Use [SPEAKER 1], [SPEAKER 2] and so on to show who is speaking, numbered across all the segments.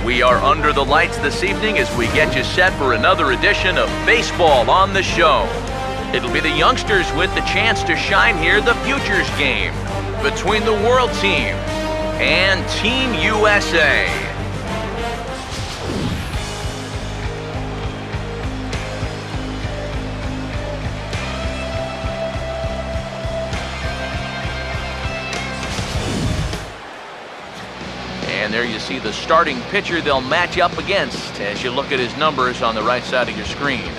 [SPEAKER 1] We are under the lights this evening as we get you set for another edition of Baseball on the Show. It'll be the youngsters with the chance to shine here, the Futures game between the World Team and Team USA. And there you see the starting pitcher they'll match up against as you look at his numbers on the right side of your screen.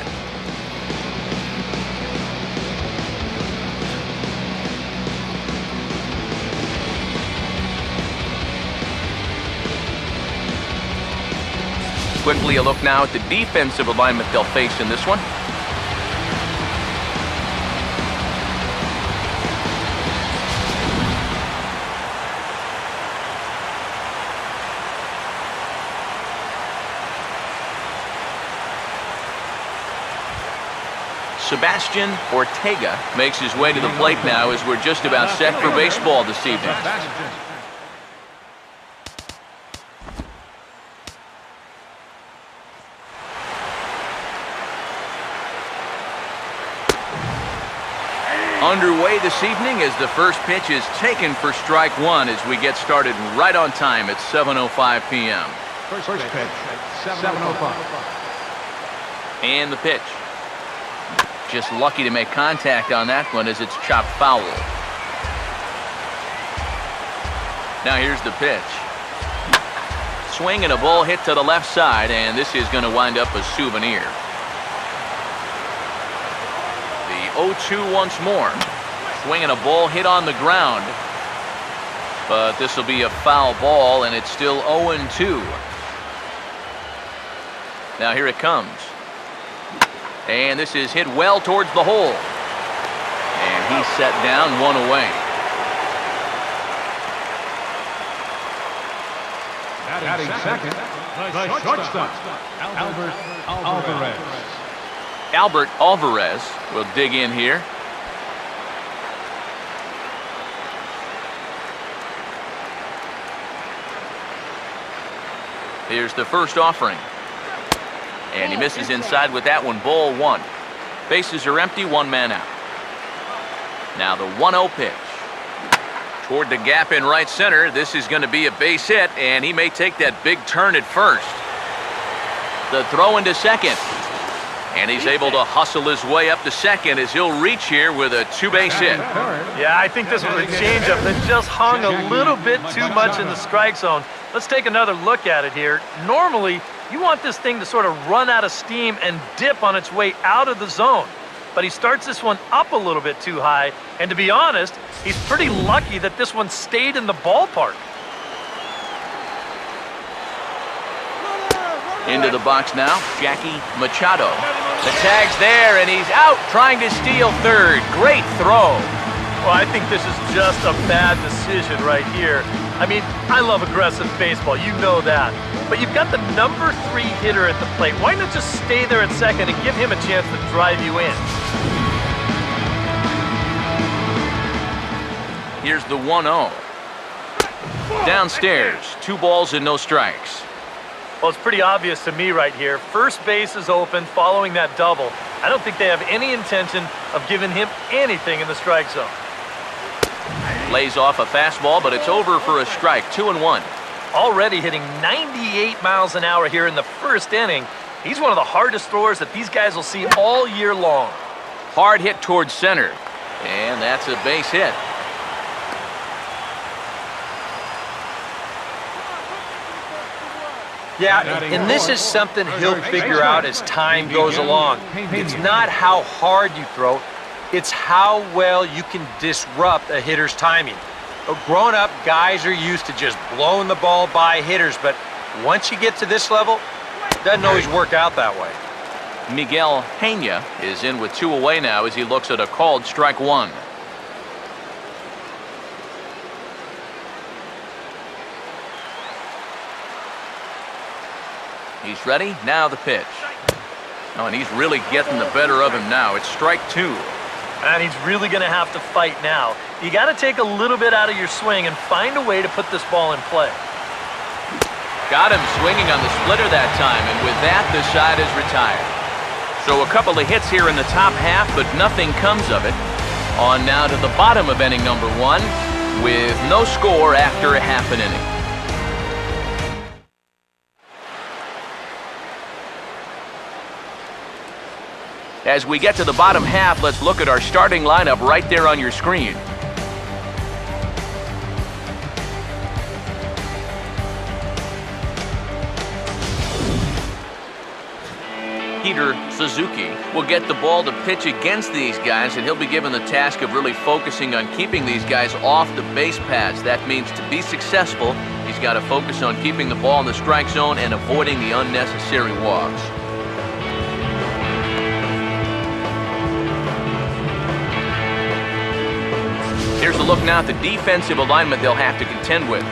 [SPEAKER 1] Quickly a look now at the defensive alignment they'll face in this one. Sebastian Ortega makes his way to the plate now as we're just about set for baseball this evening. Underway this evening as the first pitch is taken for strike one as we get started right on time at 7:05 p.m.
[SPEAKER 2] First pitch, 7:05.
[SPEAKER 1] And the pitch. Just lucky to make contact on that one as it's chopped foul. Now here's the pitch. Swing and a ball hit to the left side, and this is going to wind up a souvenir. The 0-2 once more. Swing and a ball hit on the ground. But this will be a foul ball, and it's still 0-2. Now here it comes. And this is hit well towards the hole. And he's set down, one away.
[SPEAKER 2] Batting second, the shortstop, Albert Alvarez.
[SPEAKER 1] Albert Alvarez will dig in here. Here's the first offering. And he misses inside with that one, ball one. Bases are empty, one man out. Now the 1-0 pitch. Toward the gap in right center, this is going to be a base hit, and he may take that big turn at first. The throw into second. And he's able to hustle his way up to second as he'll reach here with a two-base hit.
[SPEAKER 3] Yeah, I think this was a changeup that just hung a little bit too much in the strike zone. Let's take another look at it here. Normally, you want this thing to sort of run out of steam and dip on its way out of the zone. But he starts this one up a little bit too high. And to be honest, he's pretty lucky that this one stayed in the ballpark.
[SPEAKER 1] Into the box now, Jackie Machado. The tag's there, and he's out trying to steal third. Great throw.
[SPEAKER 3] Well, I think this is just a bad decision right here. I mean, I love aggressive baseball, you know that. But you've got the number 3 hitter at the plate. Why not just stay there at second and give him a chance to drive you in?
[SPEAKER 1] Here's the 1-0. Downstairs, 2 balls and no strikes.
[SPEAKER 3] Well, it's pretty obvious to me right here. First base is open following that double. I don't think they have any intention of giving him anything in the strike zone.
[SPEAKER 1] Lays off a fastball, but it's over for a strike, 2-1.
[SPEAKER 3] Already hitting 98 miles an hour here in the first inning. He's one of the hardest throwers that these guys will see all year long.
[SPEAKER 1] Hard hit towards center, and that's a base hit.
[SPEAKER 4] Yeah, and this is something he'll figure out as time goes along. It's not how hard you throw, it's how well you can disrupt a hitter's timing. Growing up, guys are used to just blowing the ball by hitters, but once you get to this level, it doesn't always work out that way.
[SPEAKER 1] Miguel Pena is in with 2 away now as he looks at a called strike 1. He's ready. Now the pitch. Oh, and he's really getting the better of him now. It's strike 2.
[SPEAKER 3] And he's really going to have to fight now. You got to take a little bit out of your swing and find a way to put this ball in play.
[SPEAKER 1] Got him swinging on the splitter that time, and with that, the side is retired. So a couple of hits here in the top half, but nothing comes of it. On now to the bottom of inning number 1, with no score after a half an inning. As we get to the bottom half, let's look at our starting lineup right there on your screen. Peter Suzuki will get the ball to pitch against these guys, and he'll be given the task of really focusing on keeping these guys off the base paths. That means to be successful, he's got to focus on keeping the ball in the strike zone and avoiding the unnecessary walks. Here's a look now at the defensive alignment they'll have to contend with.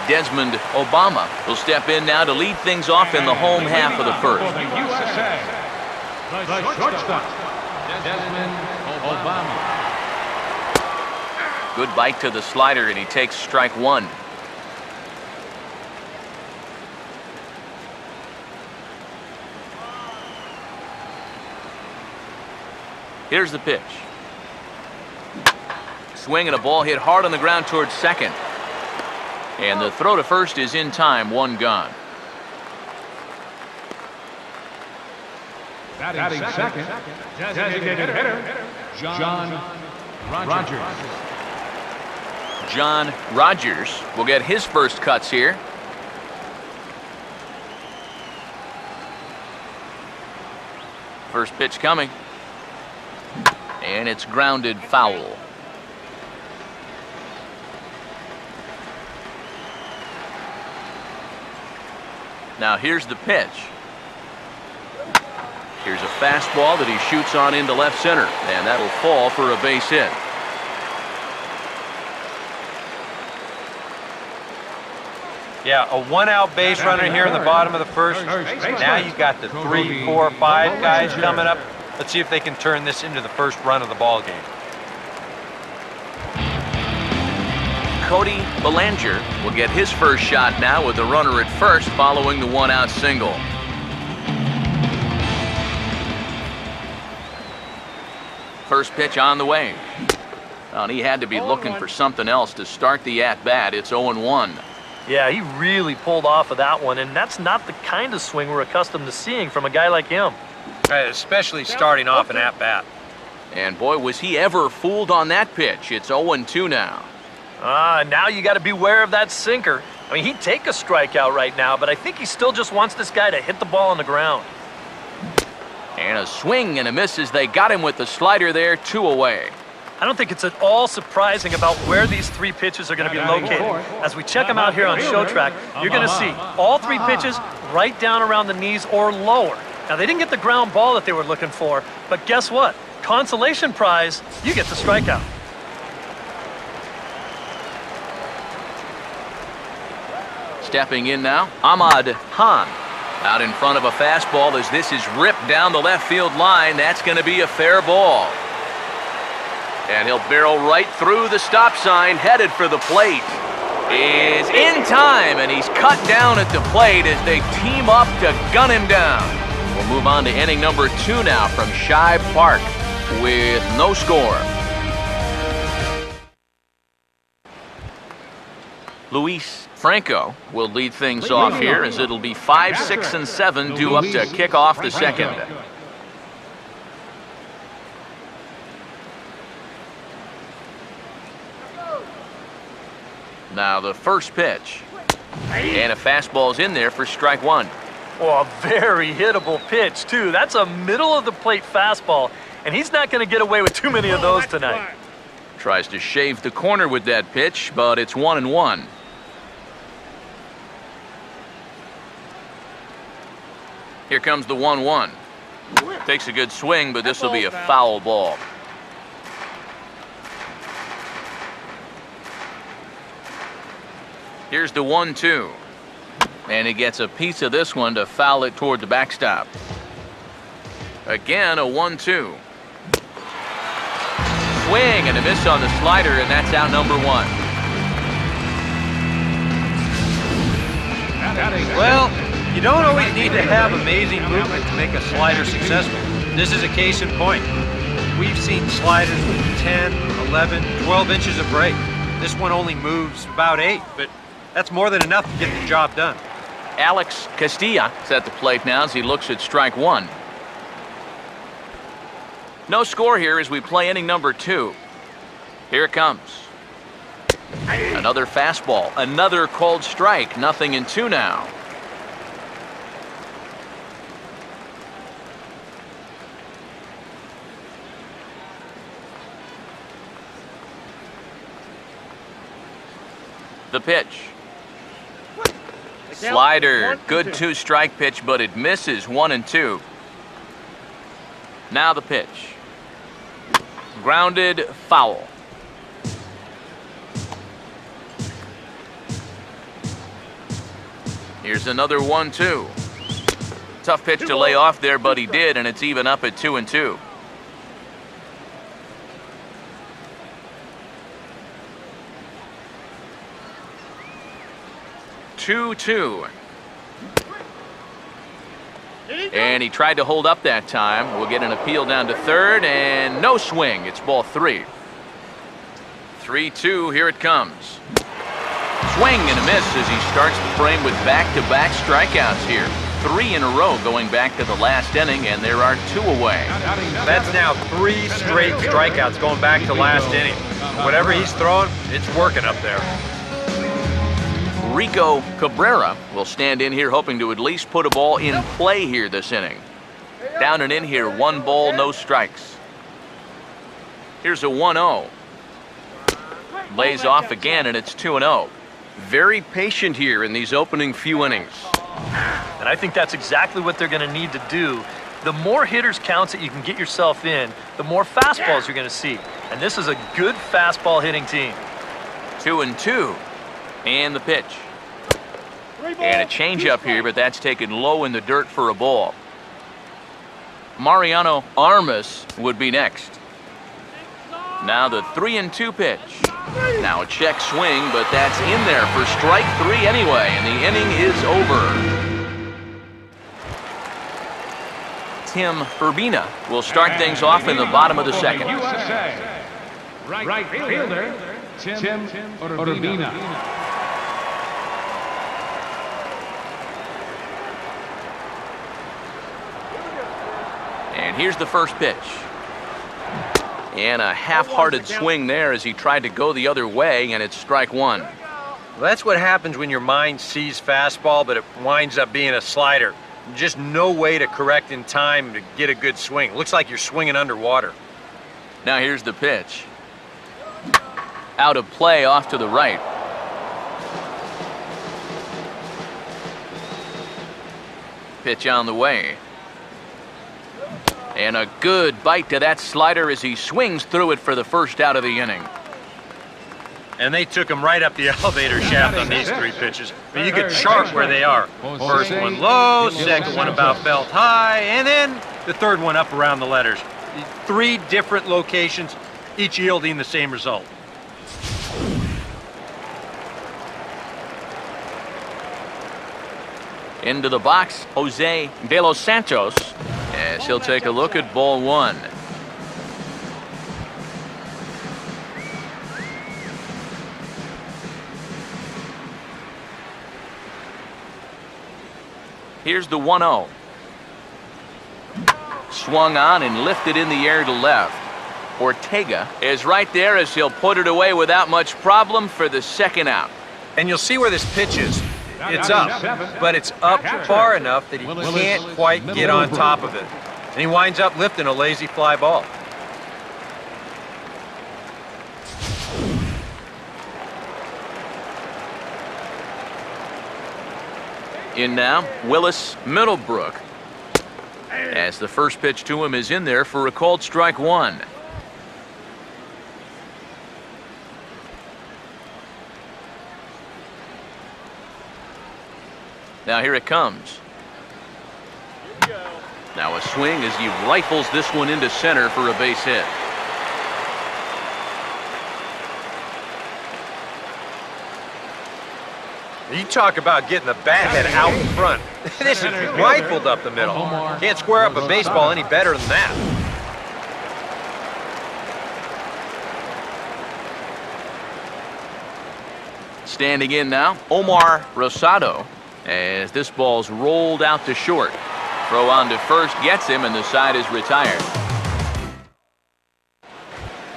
[SPEAKER 1] Desmond Obama will step in now to lead things off in the home half of the first.
[SPEAKER 2] USA, the shortstop, Desmond Obama.
[SPEAKER 1] Good bite to the slider, and he takes strike 1. Here's the pitch. Swing and a ball hit hard on the ground towards second. And the throw to first is in time, 1 gone.
[SPEAKER 2] Batting second, designated hitter, John Rogers.
[SPEAKER 1] John Rogers will get his first cuts here. First pitch coming. And it's grounded foul. Now here's the pitch. Here's a fastball that he shoots on into left center, and that'll fall for a base hit.
[SPEAKER 4] Yeah, a 1-out base runner here in the bottom of the first. Now you've got the 3, 4, 5 guys coming up. Let's see if they can turn this into the first run of the ball game.
[SPEAKER 1] Cody Bellinger will get his first shot now with the runner at first following the 1-out single. First pitch on the way. Well, and he had to be looking for something else to start the at-bat. It's 0-1.
[SPEAKER 3] Yeah, he really pulled off of that one, and that's not the kind of swing we're accustomed to seeing from a guy like him.
[SPEAKER 4] Especially starting off an at-bat.
[SPEAKER 1] And boy, was he ever fooled on that pitch. It's 0-2 now.
[SPEAKER 3] Now you got to beware of that sinker. I mean, he'd take a strikeout right now, but I think he still just wants this guy to hit the ball on the ground.
[SPEAKER 1] And a swing and a miss as they got him with the slider there, 2 away.
[SPEAKER 3] I don't think it's at all surprising about where these 3 pitches are going to be located. As we check them out here on Show Track, you're going to see all 3 pitches right down around the knees or lower. Now, they didn't get the ground ball that they were looking for, but guess what? Consolation prize, you get the strikeout.
[SPEAKER 1] Stepping in now, Ahmad Khan. Out in front of a fastball as this is ripped down the left field line. That's going to be a fair ball. And he'll barrel right through the stop sign, headed for the plate. Is in time, and he's cut down at the plate as they team up to gun him down. We'll move on to inning number 2 now from Shibe Park with no score. Luis Franco will lead things off here as it'll be 5, 6, and 7 due up to kick off the second. Now the first pitch. And a fastball's in there for strike 1.
[SPEAKER 3] Oh, a very hittable pitch, too. That's a middle-of-the-plate fastball, and he's not going to get away with too many of those tonight.
[SPEAKER 1] Tries to shave the corner with that pitch, but it's 1-1. Here comes the 1-1. Takes a good swing, but this will be a foul ball. Here's the 1-2. And he gets a piece of this one to foul it toward the backstop. Again, a 1-2. Swing and a miss on the slider, and that's out number 1.
[SPEAKER 4] Well, you don't always need to have amazing movement to make a slider successful. This is a case in point. We've seen sliders with 10, 11, 12 inches of break. This one only moves about 8, but that's more than enough to get the job done.
[SPEAKER 1] Alex Castilla is at the plate now as he looks at strike 1. No score here as we play inning number 2. Here it comes. Another fastball, another called strike, 0-2 now. The pitch. Slider, good 2-strike pitch, but it misses, 1-2. Now the pitch. Grounded, foul. Here's another 1-2. Tough pitch to lay off there, but he did, and it's even up at 2-2. And he tried to hold up that time. We'll get an appeal down to third, and no swing. It's ball 3. 3-2, here it comes. Swing and a miss as he starts the frame with back-to-back strikeouts here. 3 in a row going back to the last inning, and there are 2 away.
[SPEAKER 4] That's now 3 straight strikeouts going back to last inning. Whatever he's throwing, it's working up there.
[SPEAKER 1] Rico Cabrera will stand in here hoping to at least put a ball in play here this inning. Down and in here, 1 ball, no strikes. Here's a 1-0. Lays off again, and it's 2-0. Very patient here in these opening few innings.
[SPEAKER 3] And I think that's exactly what they're going to need to do. The more hitters counts that you can get yourself in, the more fastballs you're going to see. And this is a good fastball hitting team.
[SPEAKER 1] 2-2. And the pitch. And a changeup here, but that's taken low in the dirt for a ball. Mariano Armas would be next. Now the 3-2 pitch. Now a check swing, but that's in there for strike 3 anyway, and the inning is over. Tim Urbina will start things off in the bottom of the second.
[SPEAKER 2] Right fielder, Tim Urbina.
[SPEAKER 1] And here's the first pitch. And a half-hearted swing there as he tried to go the other way, and it's strike 1.
[SPEAKER 4] Well, that's what happens when your mind sees fastball, but it winds up being a slider. Just no way to correct in time to get a good swing. Looks like you're swinging underwater.
[SPEAKER 1] Now here's the pitch. Out of play off to the right. Pitch on the way. And a good bite to that slider as he swings through it for the first out of the inning.
[SPEAKER 4] And they took him right up the elevator shaft on these 3 pitches. I mean, you could chart where they are. First one low, second one about belt high, and then the third one up around the letters. 3 different locations, each yielding the same result.
[SPEAKER 1] Into the box, Jose De Los Santos, as he'll take a look at ball 1. Here's the 1-0. Swung on and lifted in the air to left. Ortega is right there as he'll put it away without much problem for the second out.
[SPEAKER 4] And you'll see where this pitch is. It's up, but it's up far enough that he can't quite get on top of it. And he winds up lifting a lazy fly ball.
[SPEAKER 1] In now, Willis Middlebrook, as the first pitch to him is in there for a called strike 1. Now here it comes. Now a swing as he rifles this one into center for a base hit.
[SPEAKER 4] You talk about getting the bat head out in front. This is rifled up the middle. Can't square up a baseball any better than that.
[SPEAKER 1] Standing in now, Omar Rosado, as this ball's rolled out to short. Throw on to first gets him, and the side is retired.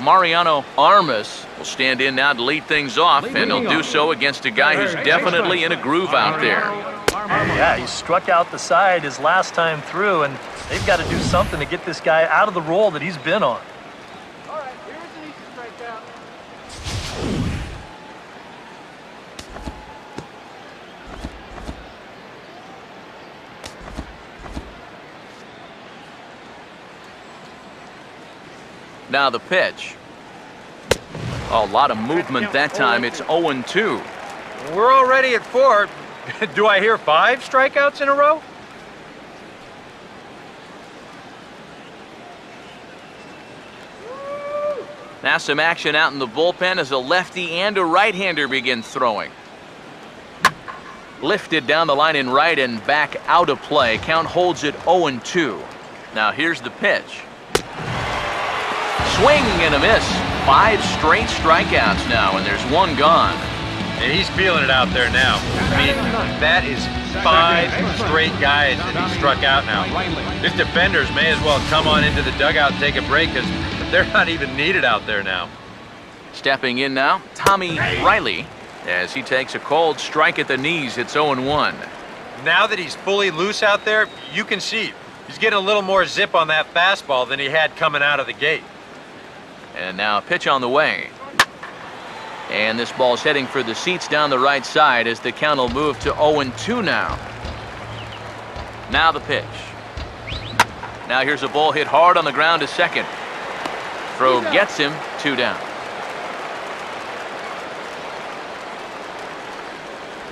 [SPEAKER 1] Mariano Armas will stand in now to lead things off, and he'll do so against a guy who's definitely in a groove out there.
[SPEAKER 3] Yeah, he struck out the side his last time through, and they've got to do something to get this guy out of the role that he's been on.
[SPEAKER 5] All right, here's an easy strikeout.
[SPEAKER 1] Now the pitch. A lot of movement that time. It's 0-2.
[SPEAKER 4] We're already at 4. Do I hear 5 strikeouts in a row?
[SPEAKER 1] Now some action out in the bullpen as a lefty and a right-hander begin throwing. Lifted down the line in right and back out of play. Count holds it 0-2. Now here's the pitch. Swing and a miss. 5 straight strikeouts now, and there's one gone.
[SPEAKER 4] And he's feeling it out there now. I mean, that is 5 straight guys that he struck out now. His defenders may as well come on into the dugout and take a break because they're not even needed out there now.
[SPEAKER 1] Stepping in now, Tommy Riley, as he takes a cold strike at the knees. It's 0-1.
[SPEAKER 4] Now that he's fully loose out there, you can see he's getting a little more zip on that fastball than he had coming out of the gate.
[SPEAKER 1] And now a pitch on the way. And this ball's heading for the seats down the right side as the count will move to 0-2 now. Now the pitch. Now here's a ball hit hard on the ground to second. Throw gets him, 2 down.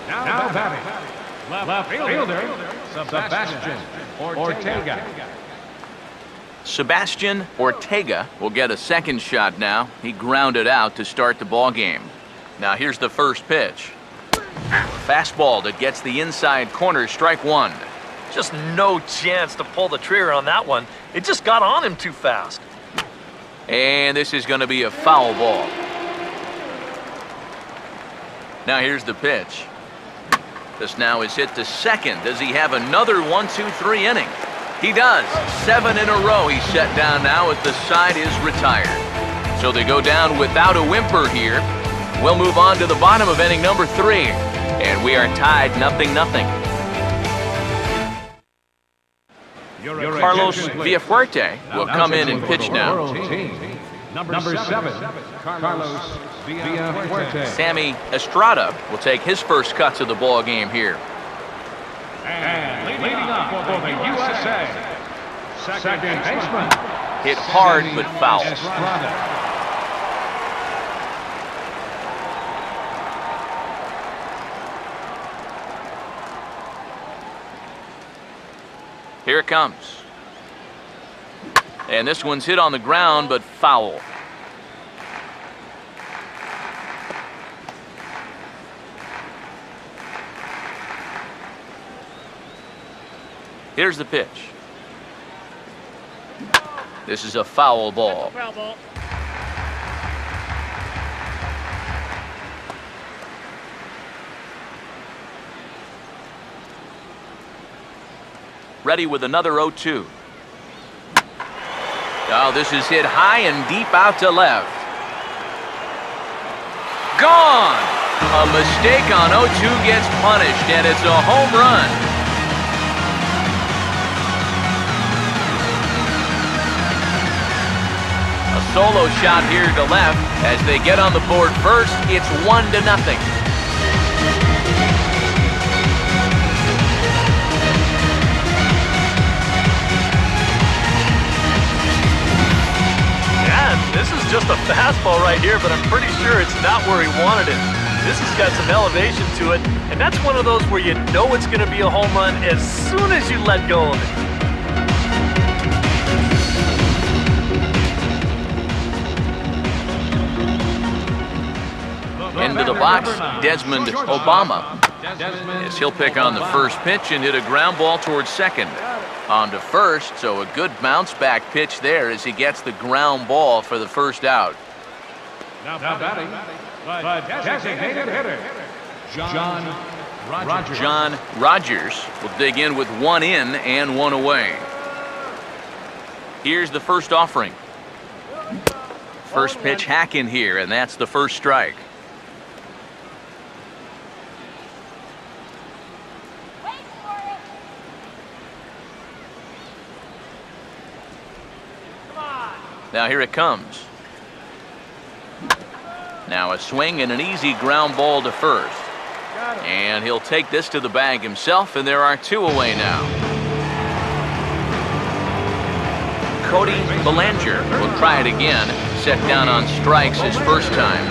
[SPEAKER 2] Now batting, left fielder, Sebastian Ortega.
[SPEAKER 1] Sebastian Ortega will get a second shot now. He grounded out to start the ball game. Now here's the first pitch. Fastball that gets the inside corner, strike 1.
[SPEAKER 3] Just no chance to pull the trigger on that one. It just got on him too fast.
[SPEAKER 1] And this is going to be a foul ball. Now here's the pitch. This now is hit to second. Does he have another 1-2-3 inning? He does. 7 in a row he's set down now as the side is retired. So they go down without a whimper here. We'll move on to the bottom of inning number 3. And we are tied 0-0. Carlos Villafuerte will come in and pitch now.
[SPEAKER 2] Number 7, Carlos Villafuerte.
[SPEAKER 1] Sammy Estrada will take his first cuts of the ball game here.
[SPEAKER 2] And leading up for the USA, second baseman.
[SPEAKER 1] Hit hard but foul.
[SPEAKER 2] Estrada.
[SPEAKER 1] Here it comes. And this one's hit on the ground but foul. Here's the pitch. This is a foul ball.
[SPEAKER 5] Foul ball.
[SPEAKER 1] Ready with another 0-2. Oh, this is hit high and deep out to left. Gone! A mistake on 0-2 gets punished, and it's a home run. Solo shot here to left. As they get on the board first, it's 1-0.
[SPEAKER 3] Yeah, this is just a fastball right here, but I'm pretty sure it's not where he wanted it. This has got some elevation to it, and that's one of those where you know it's going to be a home run as soon as you let go of it.
[SPEAKER 1] Into the box, Desmond Obama. As he'll pick on the first pitch and hit a ground ball towards second. On to first, so a good bounce back pitch there as he gets the ground ball for the first out.
[SPEAKER 2] Now batting, the designated hitter, John Rogers.
[SPEAKER 1] John Rogers will dig in with one in and one away. Here's the first offering. First pitch hack in here, and that's the first strike. Now here it comes. Now a swing and an easy ground ball to first. And he'll take this to the bag himself, and there are two away now. Cody Bellinger will try it again, set down on strikes his first time.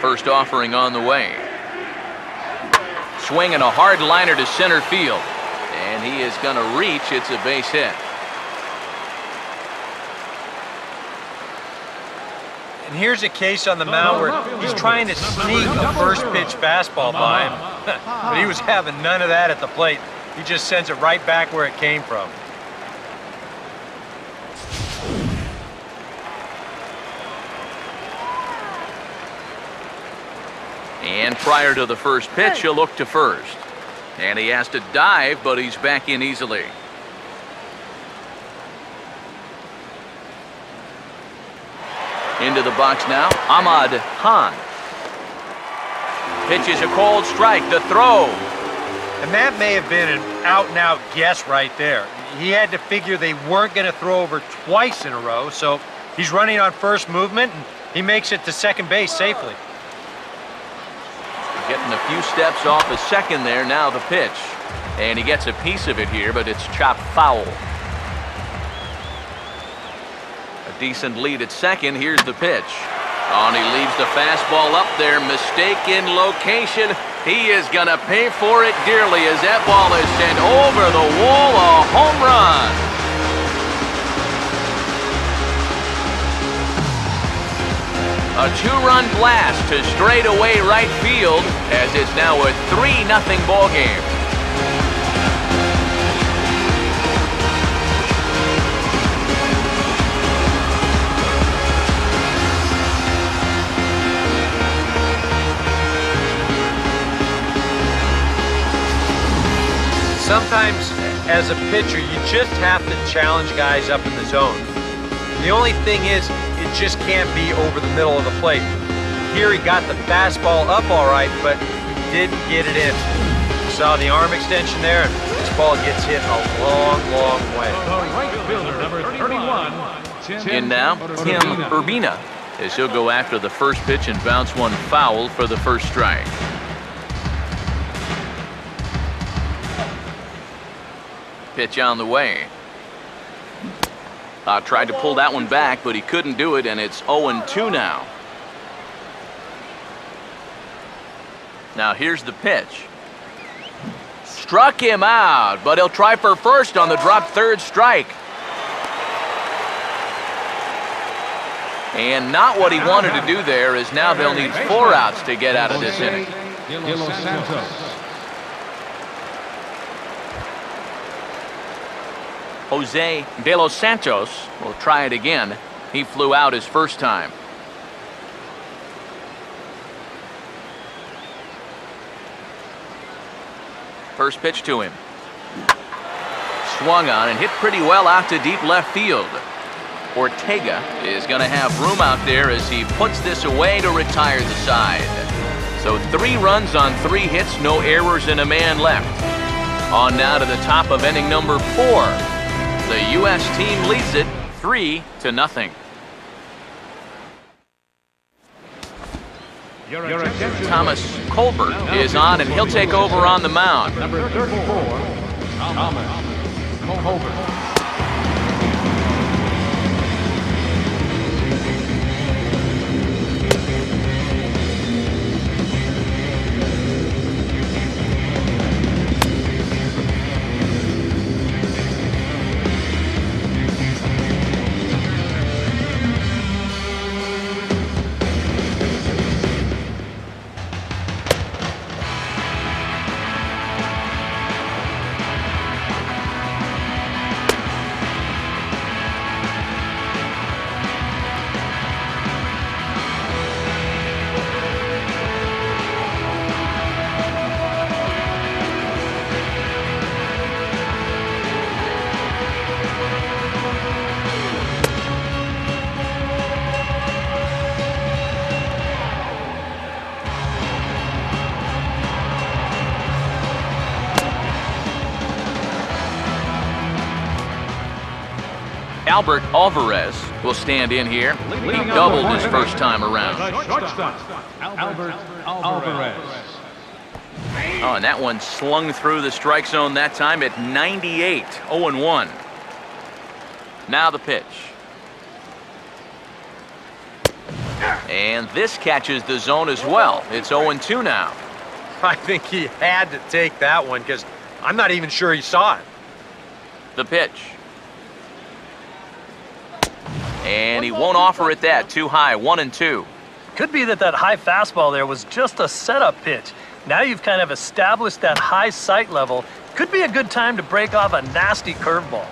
[SPEAKER 1] First offering on the way. Swinging a hard liner to center field. And he is going to reach. It's a base hit.
[SPEAKER 4] And here's a case on the mound where he's trying to sneak a first pitch fastball by him. But he was having none of that at the plate. He just sends it right back where it came from.
[SPEAKER 1] And prior to the first pitch, he'll look to first. And he has to dive, but he's back in easily. Into the box now, Ahmad Khan. Pitches a cold strike, the throw.
[SPEAKER 4] And that may have been an out-and-out guess right there. He had to figure they weren't going to throw over twice in a row, so he's running on first movement, and he makes it to second base safely.
[SPEAKER 1] Getting a few steps off a second there, now the pitch. And he gets a piece of it here, but it's chopped foul. A decent lead at second, here's the pitch. Oh, and he leaves the fastball up there, mistaken location. He is gonna pay for it dearly as that ball is sent over the wall, a home run. A two-run blast to straightaway right field as it's now a 3-0 ball game.
[SPEAKER 4] Sometimes, as a pitcher, you just have to challenge guys up in the zone. The only thing is, it just can't be over the middle of the plate. Here he got the fastball up all right, but he didn't get it in. You saw the arm extension there, and this ball gets hit a long, long way.
[SPEAKER 2] Right fielder, number 31.
[SPEAKER 1] In now, Tim Urbina, as he'll go after the first pitch and bounce one foul for the first strike. Pitch on the way. Tried to pull that one back, but he couldn't do it, and it's 0-2 now. Now here's the pitch. Struck him out, but he'll try for first on the drop third strike. And not what he wanted to do there, as now they'll need 4 outs to get out of this inning.
[SPEAKER 2] De Los Santos.
[SPEAKER 1] Jose De Los Santos will try it again. He flew out his first time. First pitch to him. Swung on and hit pretty well out to deep left field. Ortega is going to have room out there as he puts this away to retire the side. So 3 runs on 3 hits, no errors, and a man left. On now to the top of inning number 4. The U.S. team leads it 3-0.
[SPEAKER 2] Your
[SPEAKER 1] Thomas Colbert is on, and he'll take over on the mound.
[SPEAKER 2] Number 34, Thomas Colbert.
[SPEAKER 1] Albert Alvarez will stand in here. He doubled his first time around.
[SPEAKER 2] Shortstop, Albert Alvarez.
[SPEAKER 1] Oh, and that one slung through the strike zone that time at 98, 0-1. Now the pitch. And this catches the zone as well. It's 0-2 now.
[SPEAKER 4] I think he had to take that one because I'm not even sure he saw it.
[SPEAKER 1] The pitch. And he won't offer it that. Too high, 1-2.
[SPEAKER 3] Could be that high fastball there was just a setup pitch. Now you've kind of established that high sight level. Could be a good time to break off a nasty curveball.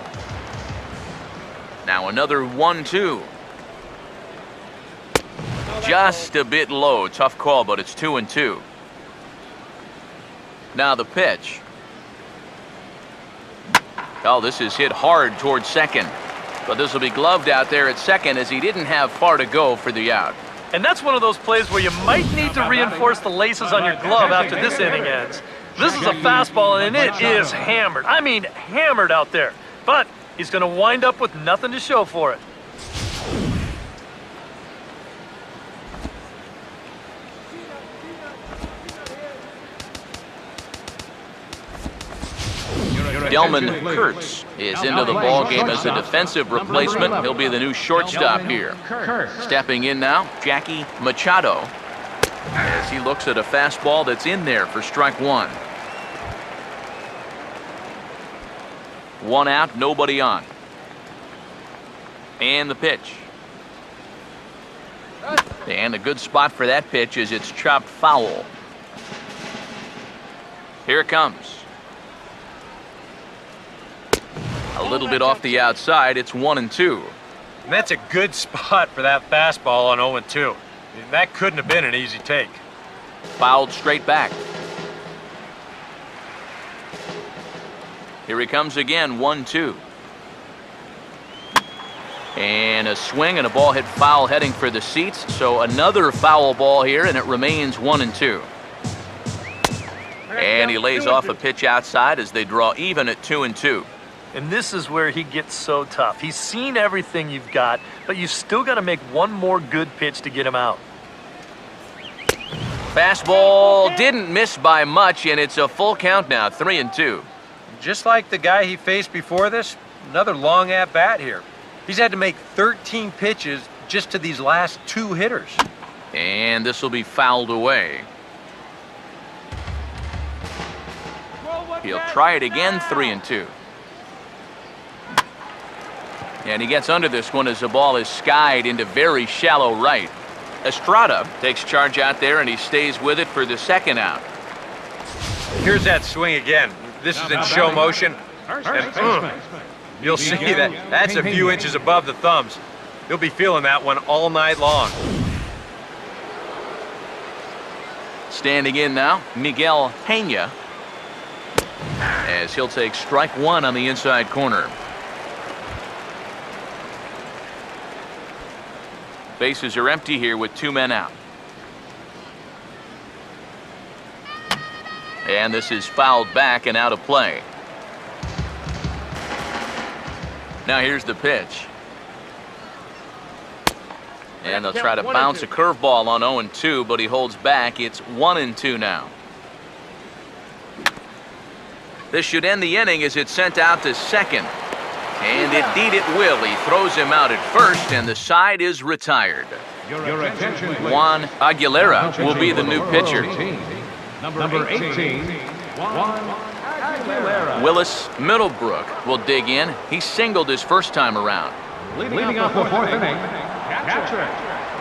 [SPEAKER 1] Now another 1-2. Just a bit low. Tough call, but it's 2-2. Now the pitch. Oh, this is hit hard towards second. But this will be gloved out there at second as he didn't have far to go for the out.
[SPEAKER 3] And that's one of those plays where you might need to reinforce the laces on your glove after this inning ends. This is a fastball, and it is hammered. I mean, hammered out there. But he's going to wind up with nothing to show for it.
[SPEAKER 1] Delman Kurtz is into the ball game as a defensive replacement. He'll be the new shortstop here. Stepping in now, Jackie Machado, as he looks at a fastball that's in there for strike one. One out, nobody on. And the pitch. And a good spot for that pitch is it's chopped foul. Here it comes. A little bit off the outside, it's 1-2.
[SPEAKER 4] And that's a good spot for that fastball on 0-2. That couldn't have been an easy take.
[SPEAKER 1] Fouled straight back. Here he comes again, 1-2. And a swing and a ball hit foul heading for the seats. So another foul ball here, and it remains 1-2. And he lays off a pitch outside as they draw even at 2-2.
[SPEAKER 3] And this is where he gets so tough. He's seen everything you've got, but you've still got to make one more good pitch to get him out.
[SPEAKER 1] Fastball didn't miss by much, and it's a full count now, 3-2.
[SPEAKER 4] Just like the guy he faced before this, another long at-bat here. He's had to make 13 pitches just to these last two hitters.
[SPEAKER 1] And this will be fouled away. He'll try it again, 3-2. And he gets under this one as the ball is skied into very shallow right. Estrada takes charge out there, and he stays with it for the second out.
[SPEAKER 4] Here's that swing again. This is in show motion. And, you'll see that's a few inches above the thumbs. He'll be feeling that one all night long.
[SPEAKER 1] Standing in now, Miguel Pena, as he'll take strike one on the inside corner. Bases are empty here with two men out. And this is fouled back and out of play. Now here's the pitch. And they'll try to bounce a curveball on 0-2, but he holds back. It's 1-2 now. This should end the inning as it's sent out to second. And indeed it will. He throws him out at first, and the side is retired.
[SPEAKER 2] Your attention, please.
[SPEAKER 1] Juan Aguilera will be the new pitcher.
[SPEAKER 2] Number 18, Juan Aguilera.
[SPEAKER 1] Willis Middlebrook will dig in. He singled his first time around.
[SPEAKER 2] Leading off the fourth inning, catcher,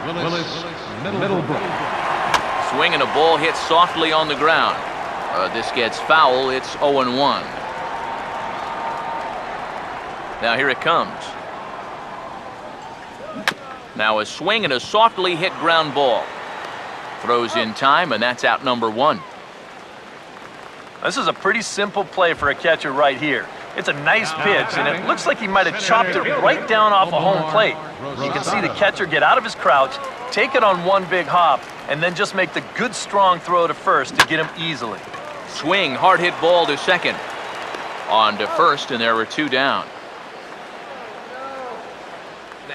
[SPEAKER 2] Willis Middlebrook.
[SPEAKER 1] Swing and a ball hit softly on the ground. This gets foul. It's 0-1. Now here it comes. Now a swing and a softly hit ground ball. Throws in time, and that's out number 1.
[SPEAKER 3] This is a pretty simple play for a catcher right here. It's a nice pitch, and it looks like he might have chopped it right down off a home plate. You can see the catcher get out of his crouch, take it on one big hop, and then just make the good, strong throw to first to get him easily.
[SPEAKER 1] Swing, hard hit ball to second. On to first, and there were 2 down.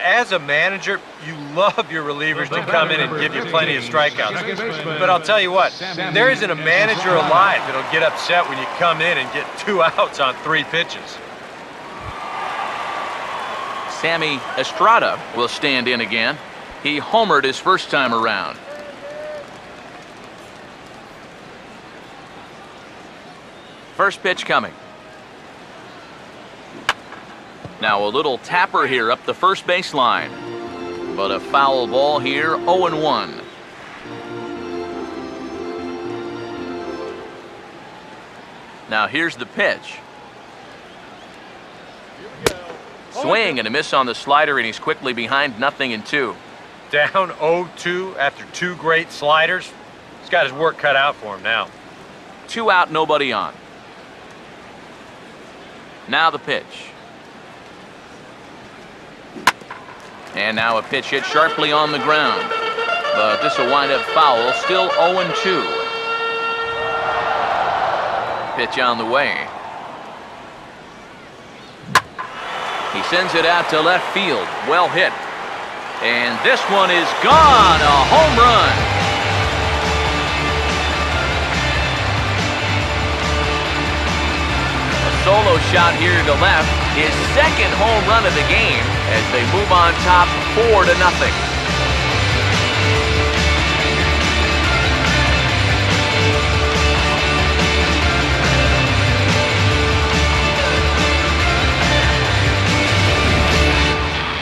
[SPEAKER 4] As a manager, you love your relievers to come in and give you plenty of strikeouts. But I'll tell you what, there isn't a manager alive that'll get upset when you come in and get 2 outs on 3 pitches.
[SPEAKER 1] Sammy Estrada will stand in again. He homered his first time around. First pitch coming. Now a little tapper here up the first baseline. But a foul ball here, 0-1. Now here's the pitch. Swing and a miss on the slider, and he's quickly behind 0-2.
[SPEAKER 4] Down 0-2 after 2 great sliders. He's got his work cut out for him now.
[SPEAKER 1] 2 out, nobody on. Now the pitch. And now a pitch hit sharply on the ground. But this will wind up foul, still 0-2. Pitch on the way. He sends it out to left field. Well hit. And this one is gone. A home run. Solo shot here to left, his second home run of the game as they move on top 4-0.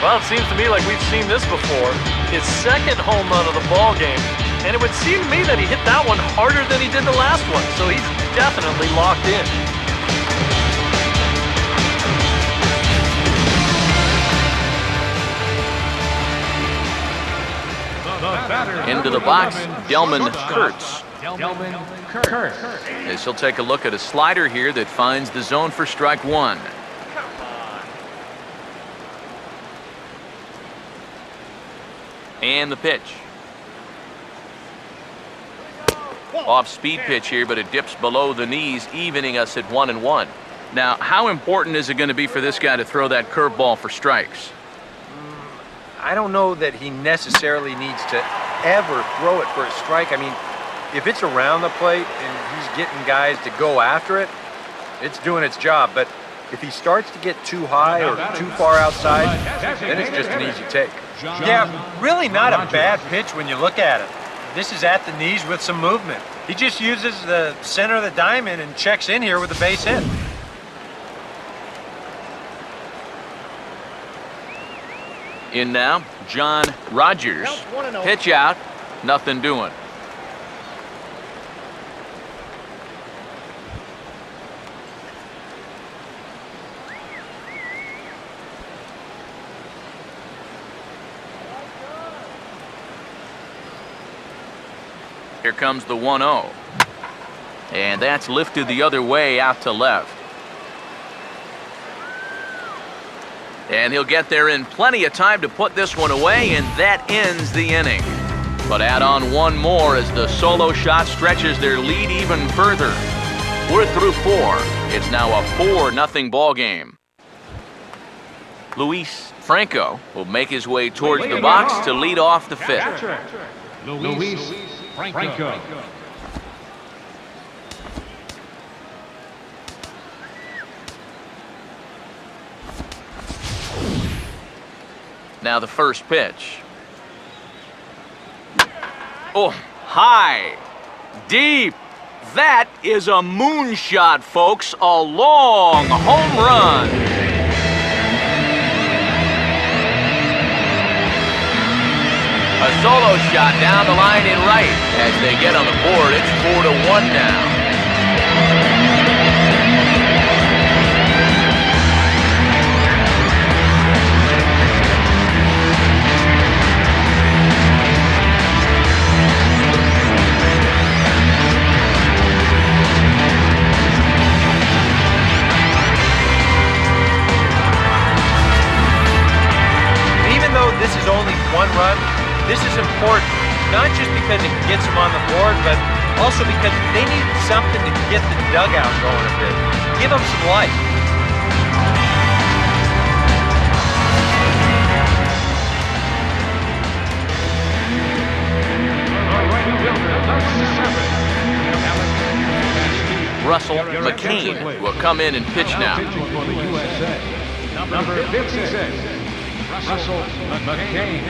[SPEAKER 3] Well, it seems to me like we've seen this before. His second home run of the ball game, and it would seem to me that he hit that one harder than he did the last one, so he's definitely locked in.
[SPEAKER 1] Into the box, Delman Kurtz.
[SPEAKER 2] Delman Kurtz.
[SPEAKER 1] As he'll take a look at a slider here that finds the zone for strike 1. And the pitch. Off-speed pitch here, but it dips below the knees, evening us at 1-1. Now, how important is it going to be for this guy to throw that curveball for strikes?
[SPEAKER 4] I don't know that he necessarily needs to ever throw it for a strike. I mean, if it's around the plate and he's getting guys to go after it, it's doing its job. But if he starts to get too high or too far outside, then it's just an easy take. Yeah, really not a bad pitch when you look at it. This is at the knees with some movement. He just uses the center of the diamond and checks in here with a base hit.
[SPEAKER 1] In now, John Rogers. Pitch out, nothing doing. Here comes the 1-0. And that's lifted the other way out to left. And he'll get there in plenty of time to put this one away, and that ends the inning. But add on one more as the solo shot stretches their lead even further. We're through 4. It's now a 4-0 ball game. Luis Franco will make his way towards the box to lead off the 5th.
[SPEAKER 2] Luis Franco.
[SPEAKER 1] Now the first pitch. Oh, high, deep. That is a moonshot, folks. A long home run. A solo shot down the line in right. As they get on the board, it's 4-1 now.
[SPEAKER 4] This is only one run. This is important, not just because it gets them on the board, but also because they need something to get the dugout going a bit. Give them some life.
[SPEAKER 1] Russell McCain will come in and pitch now.
[SPEAKER 2] Number 56. Russell McCain.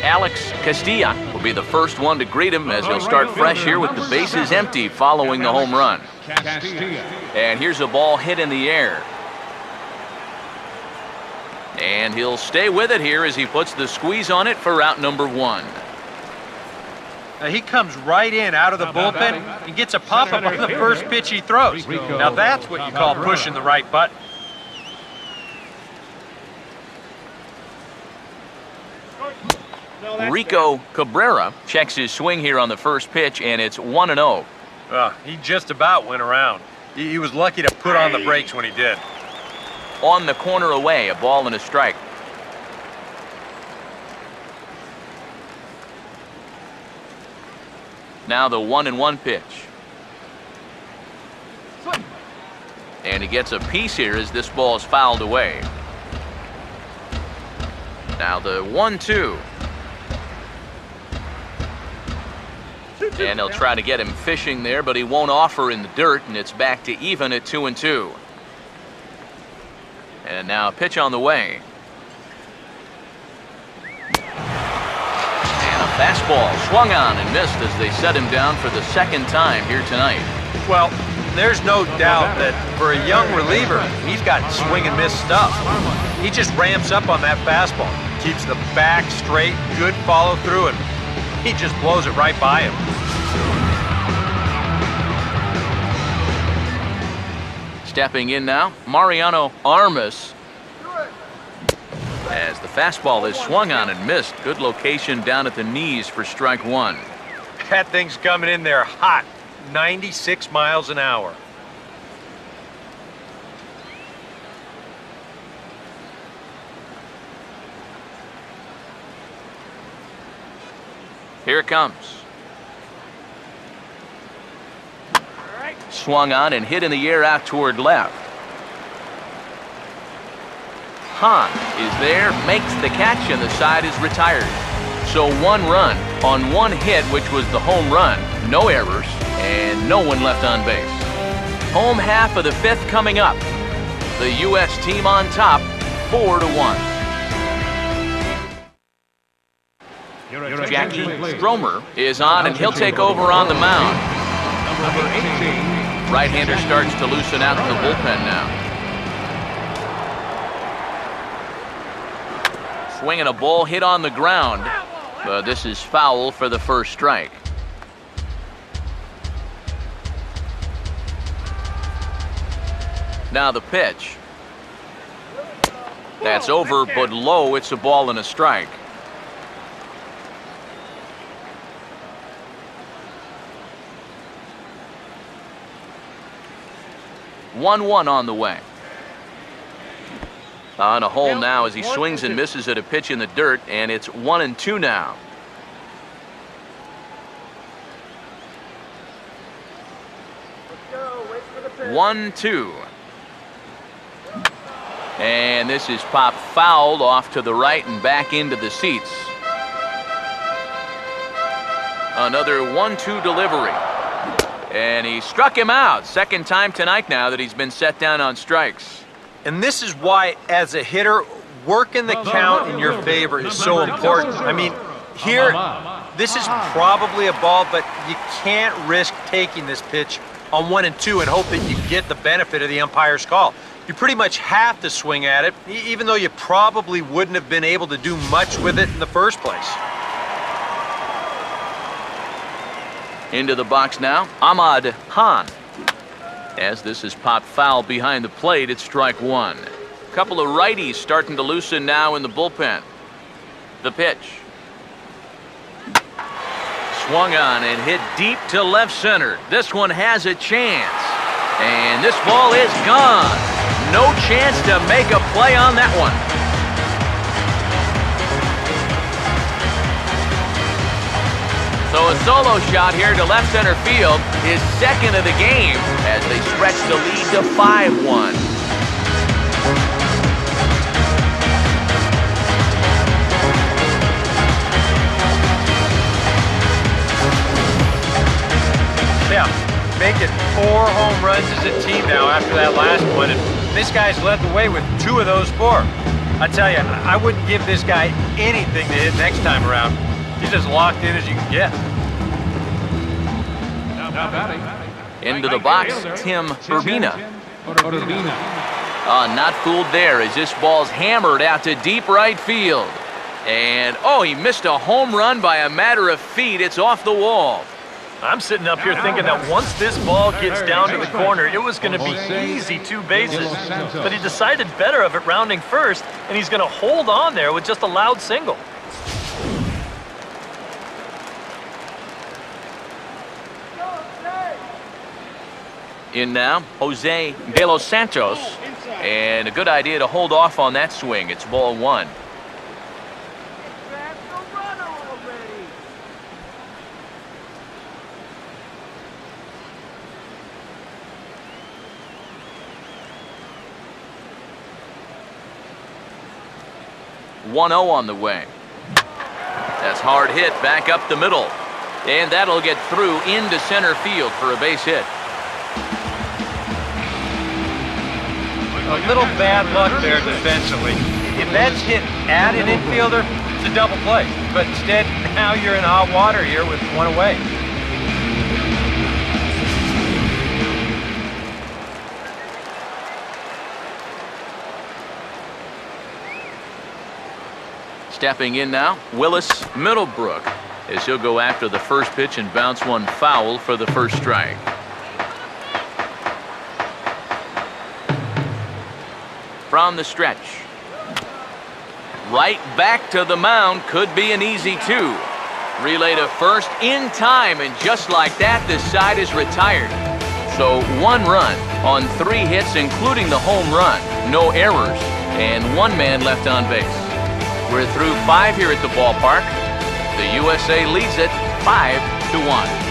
[SPEAKER 1] Alex Castilla will be the first one to greet him as he'll start fresh here with the bases empty following the home run. And here's a ball hit in the air. And he'll stay with it here as he puts the squeeze on it for out number 1.
[SPEAKER 4] Now he comes right in out of the bullpen and gets a pop-up on the first pitch he throws. Now that's what you call pushing the right button.
[SPEAKER 1] Rico Cabrera checks his swing here on the first pitch, and it's 1-0.
[SPEAKER 4] He just about went around. He was lucky to put on the brakes when he did.
[SPEAKER 1] On the corner away, a ball and a strike. Now the 1-1 pitch. And he gets a piece here as this ball is fouled away. Now the 1-2. And he'll try to get him fishing there, but he won't offer in the dirt, and it's back to even at 2-2. And now a pitch on the way. And a fastball swung on and missed as they set him down for the second time here tonight.
[SPEAKER 4] Well, there's no doubt that for a young reliever, he's got swing and miss stuff. He just ramps up on that fastball, keeps the back straight, good follow through, and he just blows it right by him.
[SPEAKER 1] Stepping in now, Mariano Armas. As the fastball is swung on and missed. Good location down at the knees for strike 1.
[SPEAKER 4] That thing's coming in there hot, 96 miles an hour.
[SPEAKER 1] Here it comes. Swung on and hit in the air out toward left. Hahn is there, makes the catch, and the side is retired. So 1 run on 1 hit, which was the home run. No errors, and no one left on base. Home half of the 5th coming up. The U.S. team on top, 4-1. Jackie Stromer is on, and he'll take over on the mound.
[SPEAKER 2] Number 18.
[SPEAKER 1] Right-hander starts to loosen out the bullpen now. Swinging a ball hit on the ground. But this is foul for the first strike. Now the pitch. That's over, but low. It's a ball and a strike. One on the way. On a hole now as he swings and misses at a pitch in the dirt, and it's 1-2 now.
[SPEAKER 5] Let's go. Wait for the pitch.
[SPEAKER 1] 1-2. And this is popped fouled off to the right and back into the seats. Another 1-2 delivery. And he struck him out. Second time tonight now that he's been set down on strikes.
[SPEAKER 4] And this is why, as a hitter, working the count in your favor is so important. I mean, here, this is probably a ball, but you can't risk taking this pitch on 1-2 and hope that you get the benefit of the umpire's call. You pretty much have to swing at it, even though you probably wouldn't have been able to do much with it in the first place.
[SPEAKER 1] Into the box now, Ahmad Khan. As this is popped foul behind the plate, it's strike one. Couple of righties starting to loosen now in the bullpen. The pitch. Swung on and hit deep to left center. This one has a chance. And this ball is gone. No chance to make a play on that one. So a solo shot here to left center field, his second of the game, as they stretch the lead to 5-1.
[SPEAKER 4] Yeah, making 4 home runs as a team now after that last one, and this guy's led the way with 2 of those 4. I tell you, I wouldn't give this guy anything to hit next time around. He's as locked in as you can get.
[SPEAKER 1] Into the box, Tim Urbina. Not fooled there as this ball's hammered out to deep right field. And, oh, he missed a home run by a matter of feet. It's off the wall.
[SPEAKER 3] I'm sitting up here thinking that once this ball gets down to the corner, it was going to be easy 2 bases. But he decided better of it rounding first, and he's going to hold on there with just a loud single.
[SPEAKER 1] In now, Jose De Los Santos. And a good idea to hold off on that swing. It's ball 1.
[SPEAKER 5] Grab the runner already.
[SPEAKER 1] One 1-0 on the way. That's hard hit back up the middle. And that'll get through into center field for a base hit.
[SPEAKER 4] A little bad luck there defensively. If that's hit at an infielder, it's a double play. But instead, now you're in hot water here with 1 away.
[SPEAKER 1] Stepping in now, Willis Middlebrook, as he'll go after the first pitch and bounce one foul for the first strike. From the stretch. Right back to the mound, could be an easy 2. Relay to first in time, and just like that, the side is retired. So 1 run on 3 hits, including the home run. No errors, and 1 man left on base. We're through 5 here at the ballpark. The USA leads it 5-1.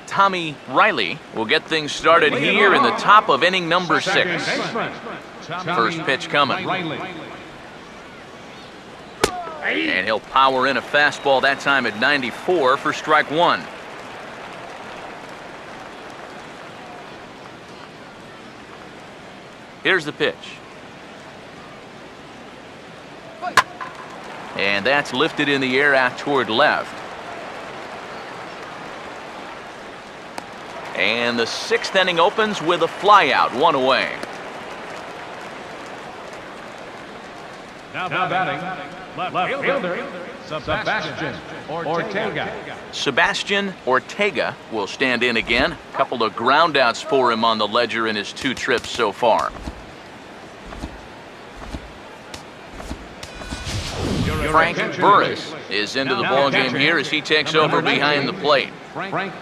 [SPEAKER 1] Tommy Riley will get things started here in the top of inning number 6. First pitch coming. And he'll power in a fastball that time at 94 for strike 1. Here's the pitch. And that's lifted in the air out toward left. And the 6th inning opens with a flyout, 1 away.
[SPEAKER 2] Now batting, left fielder, Sebastian Ortega.
[SPEAKER 1] Sebastian Ortega will stand in again. A couple of groundouts for him on the ledger in his 2 trips so far. Frank Burris is into the ballgame here as he takes over behind the plate.
[SPEAKER 2] Frank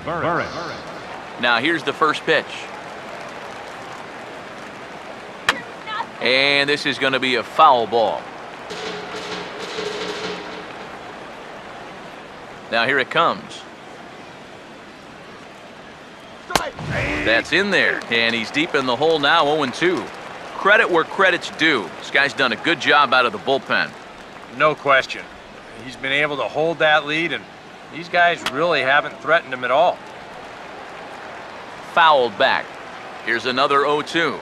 [SPEAKER 2] Burris.
[SPEAKER 1] Now here's the first pitch. And this is going to be a foul ball. Now here it comes. That's in there, and he's deep in the hole now, 0-2. Credit where credit's due. This guy's done a good job out of the bullpen.
[SPEAKER 4] No question. He's been able to hold that lead, and these guys really haven't threatened him at all.
[SPEAKER 1] Fouled back. Here's another 0-2.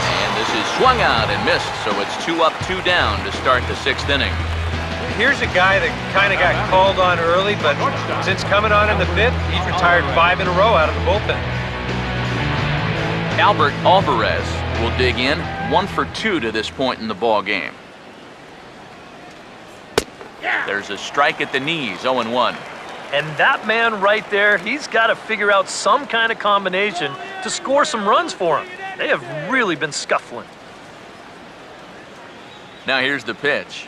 [SPEAKER 1] And this is swung out and missed, so it's 2 up, 2 down to start the 6th inning.
[SPEAKER 4] Here's a guy that kind of got called on early, but since coming on in the 5th, he's retired 5 in a row out of the bullpen.
[SPEAKER 1] Albert Alvarez will dig in, 1 for 2 to this point in the ball game. There's a strike at the knees, 0-1.
[SPEAKER 3] And that man right there, he's got to figure out some kind of combination to score some runs for him. They have really been scuffling.
[SPEAKER 1] Now here's the pitch.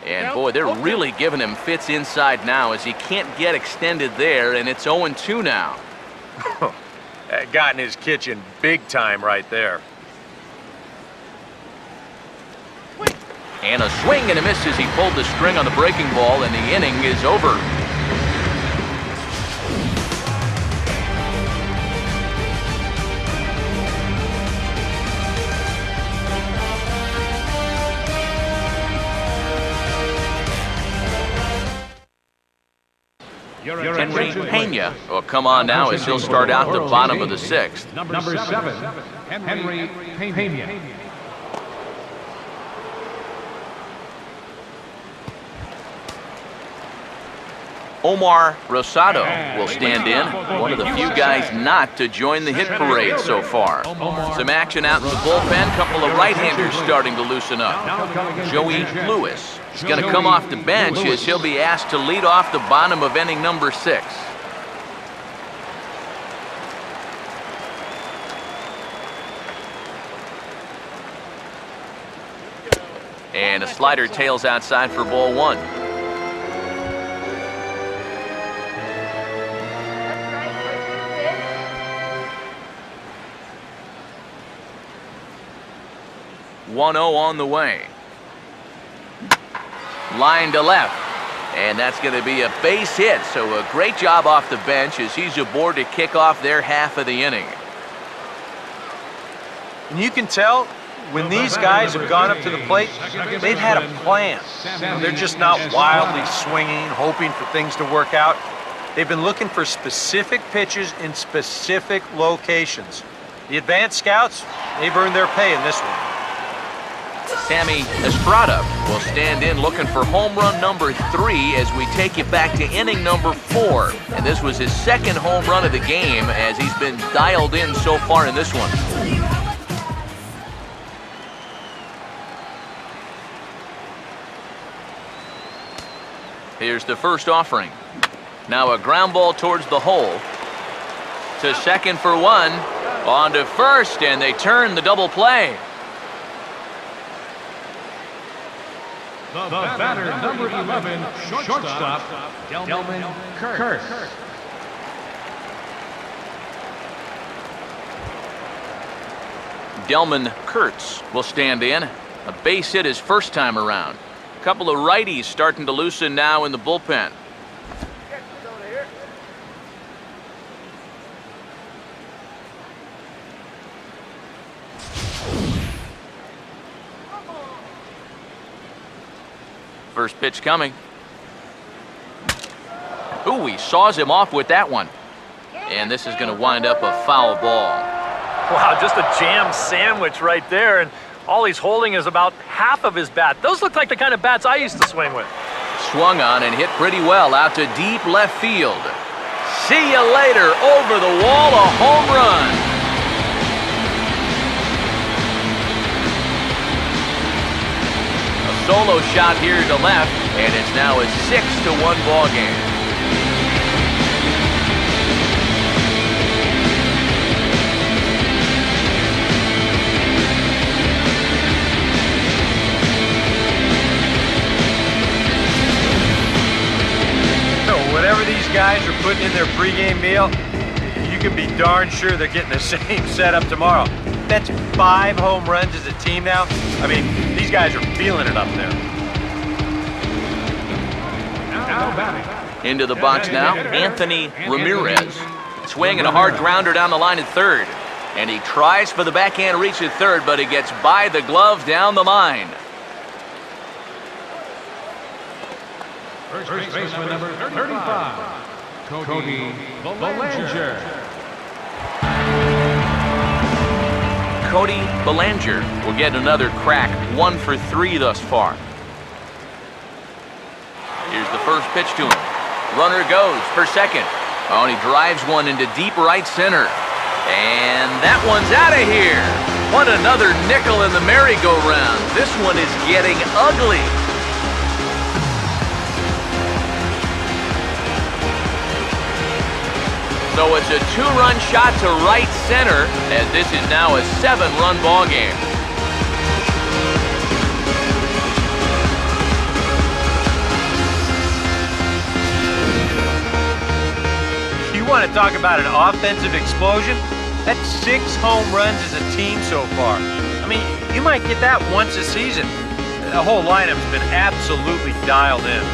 [SPEAKER 1] And boy, they're really giving him fits inside now as he can't get extended there, and it's 0-2 now.
[SPEAKER 4] That got in his kitchen big time right there.
[SPEAKER 1] And a swing and a miss as he pulled the string on the breaking ball, and the inning is over. Henry Pena will come on now as he'll start out the bottom of the 6th.
[SPEAKER 2] Number 7, Henry Pena.
[SPEAKER 1] Omar Rosado will stand in, one of the few guys not to join the hit parade so far. Some action out in the bullpen, couple of right-handers starting to loosen up. Joey Lewis is going to come off the bench as he'll be asked to lead off the bottom of inning number 6. And a slider tails outside for ball 1. On the way. Line to left. And that's going to be a base hit. So a great job off the bench as he's aboard to kick off their half of the inning.
[SPEAKER 4] And you can tell when these guys have gone up to the plate, they've had a plan. They're just not wildly swinging, hoping for things to work out. They've been looking for specific pitches in specific locations. The advanced scouts, they've earned their pay in this one.
[SPEAKER 1] Sammy Estrada will stand in looking for home run number 3 as we take you back to inning number 4. And this was his 2nd home run of the game as he's been dialed in so far in this one. Here's the first offering. Now a ground ball towards the hole. To second for 1. On to first, and they turn the double play.
[SPEAKER 2] The batter, number 11, shortstop, Delman Kurtz.
[SPEAKER 1] Delman Kurtz will stand in. A base hit his first time around. A couple of righties starting to loosen now in the bullpen. First pitch coming. Ooh, he saws him off with that one. And this is going to wind up a foul ball.
[SPEAKER 3] Wow, just a jam sandwich right there, and all he's holding is about half of his bat. Those look like the kind of bats I used to swing with.
[SPEAKER 1] Swung on and hit pretty well out to deep left field. See you later. Over the wall, a home run. A solo shot here to left, and it's now a 6-1 ball game.
[SPEAKER 4] Whatever these guys are putting in their pregame meal, you can be darn sure they're getting the same setup tomorrow. That's 5 home runs as a team now. I mean, these guys are feeling it up there.
[SPEAKER 2] Now batting.
[SPEAKER 1] Into the box now, Anthony Ramirez. Swing and a hard grounder down the line at third. And he tries for the backhand reach at third, but he gets by the glove down the line.
[SPEAKER 2] First baseman number 35, Cody Bellinger.
[SPEAKER 1] Cody Bellinger will get another crack, 1 for 3 thus far. Here's the first pitch to him. Runner goes for second. Oh, and he drives one into deep right center. And that one's out of here. What another nickel in the merry-go-round. This one is getting ugly. So it's a 2-run shot to right center, as this is now a 7-run ball game.
[SPEAKER 4] You want to talk about an offensive explosion? That's 6 home runs as a team so far. I mean, you might get that once a season. The whole lineup's been absolutely dialed in.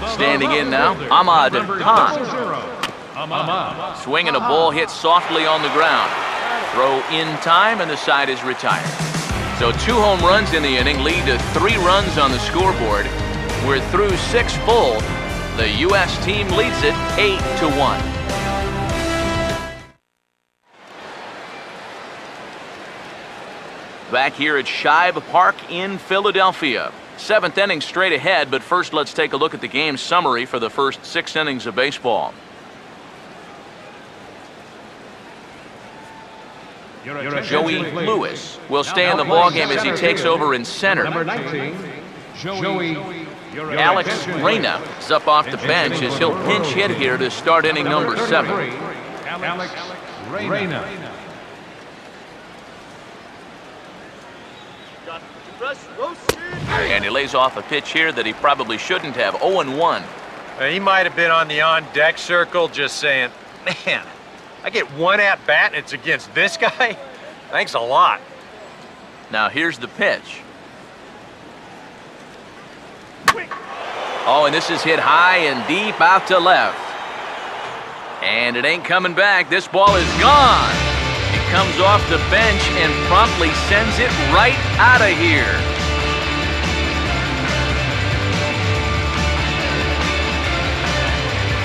[SPEAKER 1] Standing in now, Ahmad Khan. Swinging a ball hit softly on the ground. Throw in time, and the side is retired. So 2 home runs in the inning lead to 3 runs on the scoreboard. We're through 6 full. The U.S. team leads it 8-1. Back here at Shibe Park in Philadelphia. 7th inning straight ahead, but first let's take a look at the game summary for the first 6 innings of baseball. Joey Lewis will stay in the ballgame as he takes over in center.
[SPEAKER 2] Number 19, Joey
[SPEAKER 1] Alex Reyna is up off the bench as he'll pinch hit here to start inning number 7.
[SPEAKER 2] Alex Reyna.
[SPEAKER 1] And he lays off a pitch here that he probably shouldn't have. 0-1.
[SPEAKER 4] He might have been on the on-deck circle just saying, man, I get 1 at-bat and it's against this guy? Thanks a lot.
[SPEAKER 1] Now here's the pitch. Oh, and this is hit high and deep out to left. And it ain't coming back. This ball is gone. He comes off the bench and promptly sends it right out of here.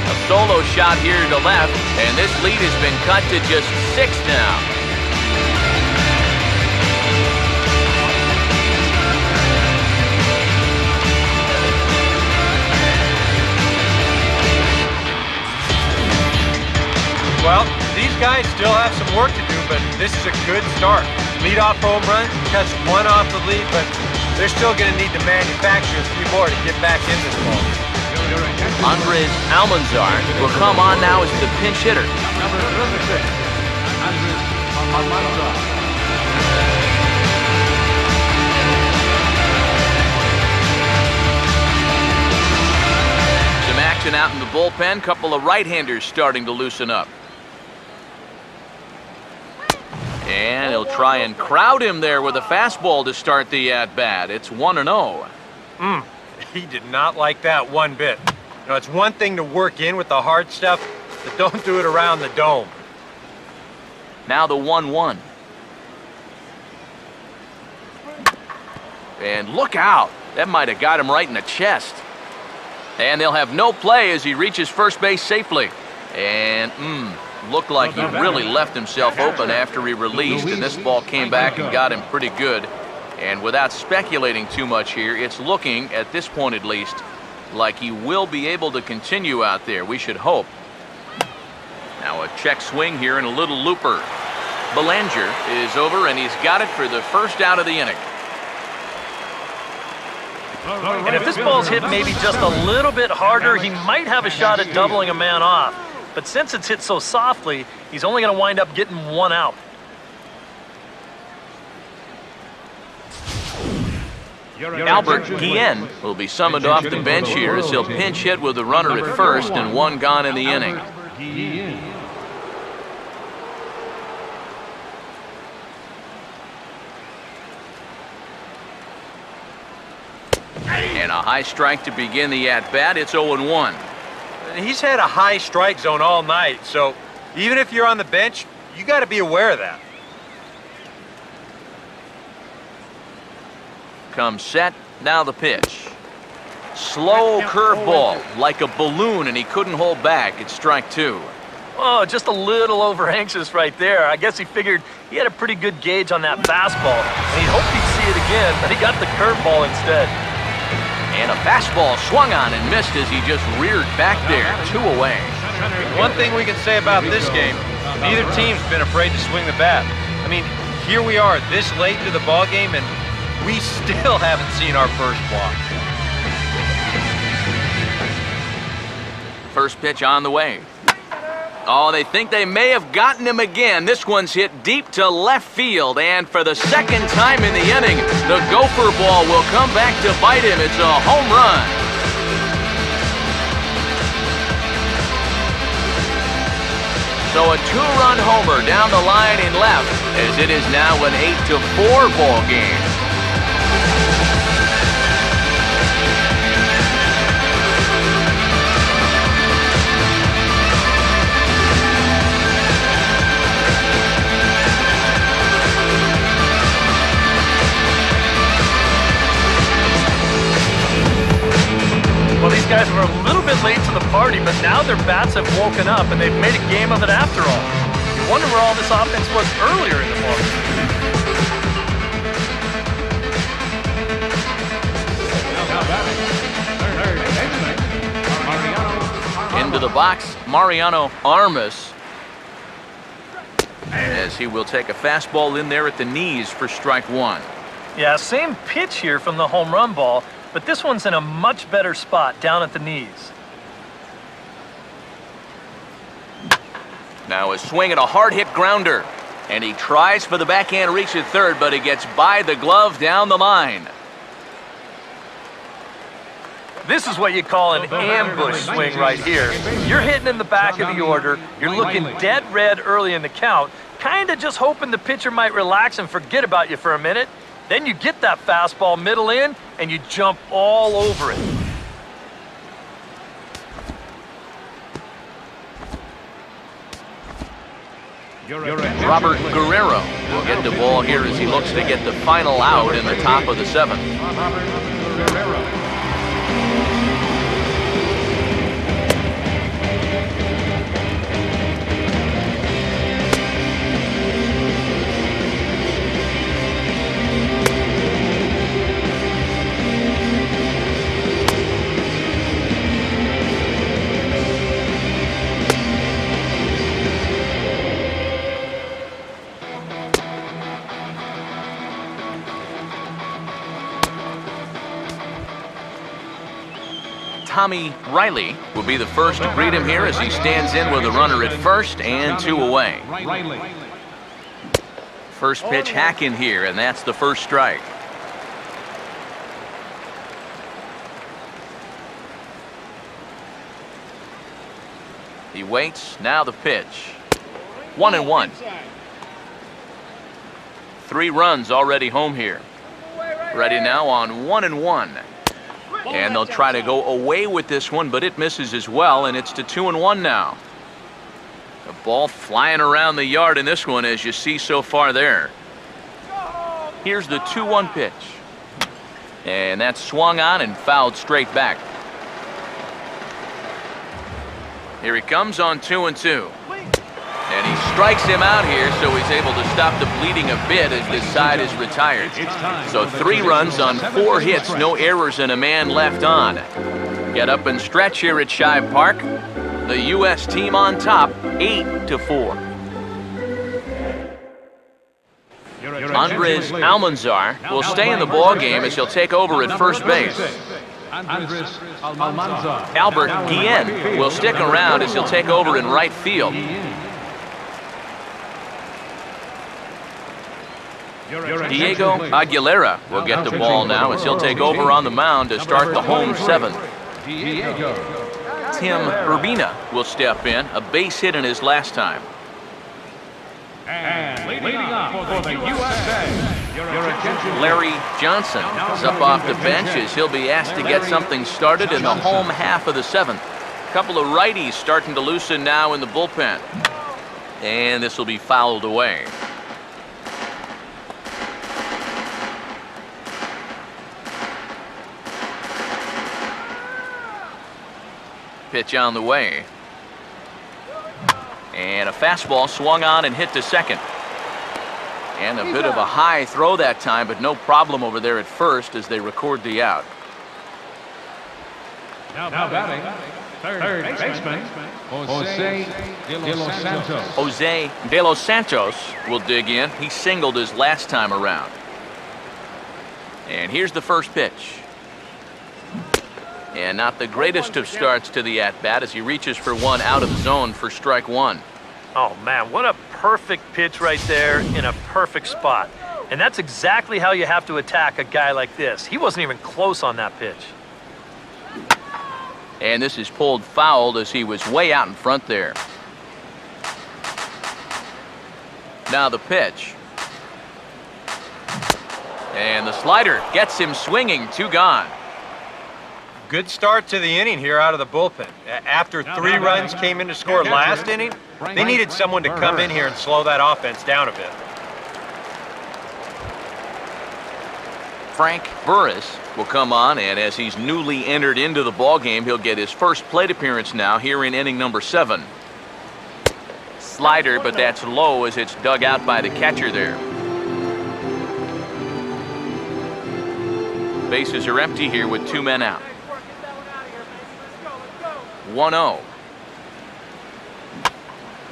[SPEAKER 1] A solo shot here to left, and this lead has been cut to just 6 now.
[SPEAKER 4] Well, these guys still have some work to do, but this is a good start. Lead-off home run, cuts 1 off the lead, but they're still going to need to manufacture a few more to get back in this ball.
[SPEAKER 1] Andres Almanzar will come on now as the pinch hitter.
[SPEAKER 2] Number 36, Andres Almanzar.
[SPEAKER 1] Some action out in the bullpen. Couple of right-handers starting to loosen up. And he'll try and crowd him there with a fastball to start the at-bat. It's 1-0.
[SPEAKER 4] He did not like that one bit. You know, it's one thing to work in with the hard stuff, but don't do it around the dome.
[SPEAKER 1] Now the 1-1. And look out. That might have got him right in the chest. And they'll have no play as he reaches first base safely. And, looked like he really left himself open after he released, and this ball came back and got him pretty good. And without speculating too much here, it's looking, at this point at least, like he will be able to continue out there. We should hope. Now a check swing here and a little looper. Belanger is over, and he's got it for the first out of the inning.
[SPEAKER 3] And if this ball's hit maybe just a little bit harder, he might have a shot at doubling a man off. But since it's hit so softly, he's only going to wind up getting one out.
[SPEAKER 1] Albert Guillen will be summoned off the bench here as he'll pinch hit with a runner at first and one gone in the inning. And a high strike to begin the at-bat. It's 0-1.
[SPEAKER 4] He's had a high strike zone all night, so even if you're on the bench, you got to be aware of that.
[SPEAKER 1] Comes set, now the pitch. Slow curveball, like a balloon, and he couldn't hold back. It's strike two.
[SPEAKER 3] Oh, just a little over anxious right there. I guess he figured he had a pretty good gauge on that fastball, and he hoped he'd see it again, but he got the curveball instead.
[SPEAKER 1] And a fastball swung on and missed as he just reared back there. 2 away.
[SPEAKER 4] One thing we can say about this game, neither team's been afraid to swing the bat. I mean, here we are this late into the ball game, and we still haven't seen our first walk.
[SPEAKER 1] First pitch on the way. Oh, they think they may have gotten him again. This one's hit deep to left field, and for the second time in the inning, the gopher ball will come back to bite him. It's a home run. So a 2-run homer down the line in left, as it is now an 8-4 ball game.
[SPEAKER 3] Well, these guys were a little bit late to the party, but now their bats have woken up, and they've made a game of it after all. You wonder where all this offense was earlier in the ball.
[SPEAKER 1] Into the box, Mariano Armas, as he will take a fastball in there at the knees for strike one.
[SPEAKER 3] Yeah, same pitch here from the home run ball, but this one's in a much better spot down at the knees.
[SPEAKER 1] Now a swing and a hard-hit grounder. And he tries for the backhand reach at third, but he gets by the glove down the line.
[SPEAKER 3] This is what you call an ambush swing right here. You're hitting in the back of the order. You're looking dead red early in the count, kind of just hoping the pitcher might relax and forget about you for a minute. Then you get that fastball middle in, and you jump all over it.
[SPEAKER 1] Robert Guerrero will get the ball here as he looks to get the final out in the top of the seventh. Tommy Riley will be the first to greet him here as he stands in with a runner at first and 2 away. First pitch hack in here, and that's the first strike. He waits, now the pitch. 1-1. 3 runs already home here. Ready now on 1-1. And they'll try to go away with this one, but it misses as well, and it's to 2-1 now. The ball flying around the yard in this one, as you see so far there. Here's the 2-1 pitch. And that's swung on and fouled straight back. Here he comes on 2-2. And he strikes him out here, so he's able to stop the bleeding a bit as this side is retired. So 3 runs on 4 hits, no errors, and a man left on. Get up and stretch here at Shive Park. The U.S. team on top, 8-4. Andres Almanzar will stay in the ball game as he'll take over at first base. Albert Guillen will stick around as he'll take over in right field. Diego Aguilera will get the ball now as he'll take over on the mound to start the home 7th. Tim Urbina will step in, a base hit in his last time.
[SPEAKER 2] And leading off for the USA, your attention.
[SPEAKER 1] Larry Johnson is up off the bench as he'll be asked to get something started in the home half of the 7th. A couple of righties starting to loosen now in the bullpen. And this will be fouled away. Pitch on the way. And a fastball swung on and hit to second. And a bit of a high throw that time, but no problem over there at first as they record the out.
[SPEAKER 2] Now batting, third baseman, Jose De Los Santos.
[SPEAKER 1] Jose De Los Santos will dig in. He singled his last time around. And here's the first pitch. And not the greatest of starts to the at-bat as he reaches for one out of the zone for strike 1.
[SPEAKER 3] Oh, man, what a perfect pitch right there in a perfect spot. And that's exactly how you have to attack a guy like this. He wasn't even close on that pitch.
[SPEAKER 1] And this is pulled foul as he was way out in front there. Now the pitch. And the slider gets him swinging, 2 gone.
[SPEAKER 4] Good start to the inning here out of the bullpen. After 3 runs came in to score last inning, they needed someone to come in here and slow that offense down a bit.
[SPEAKER 1] Frank Burris will come on, and as he's newly entered into the ballgame, he'll get his first plate appearance now here in inning number 7. Slider, but that's low as it's dug out by the catcher there. Bases are empty here with 2 men out. 1-0.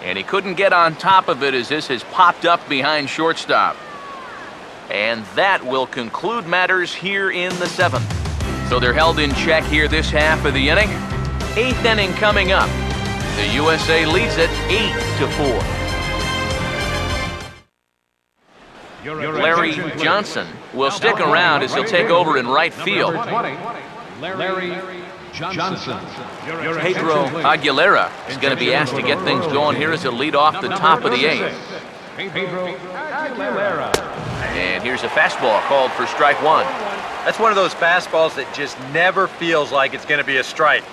[SPEAKER 1] And he couldn't get on top of it as this has popped up behind shortstop. And that will conclude matters here in the 7th. So they're held in check here this half of the inning. 8th inning coming up. The USA leads it 8-4. Larry Johnson will stick around as he'll take over in right field.
[SPEAKER 2] Larry Johnson.
[SPEAKER 1] Pedro Aguilera is going to be asked to get things going here as he'll lead off the top of the 8th.
[SPEAKER 2] Pedro Aguilera.
[SPEAKER 1] And here's a fastball called for strike 1.
[SPEAKER 4] That's one of those fastballs that just never feels like it's going to be a strike.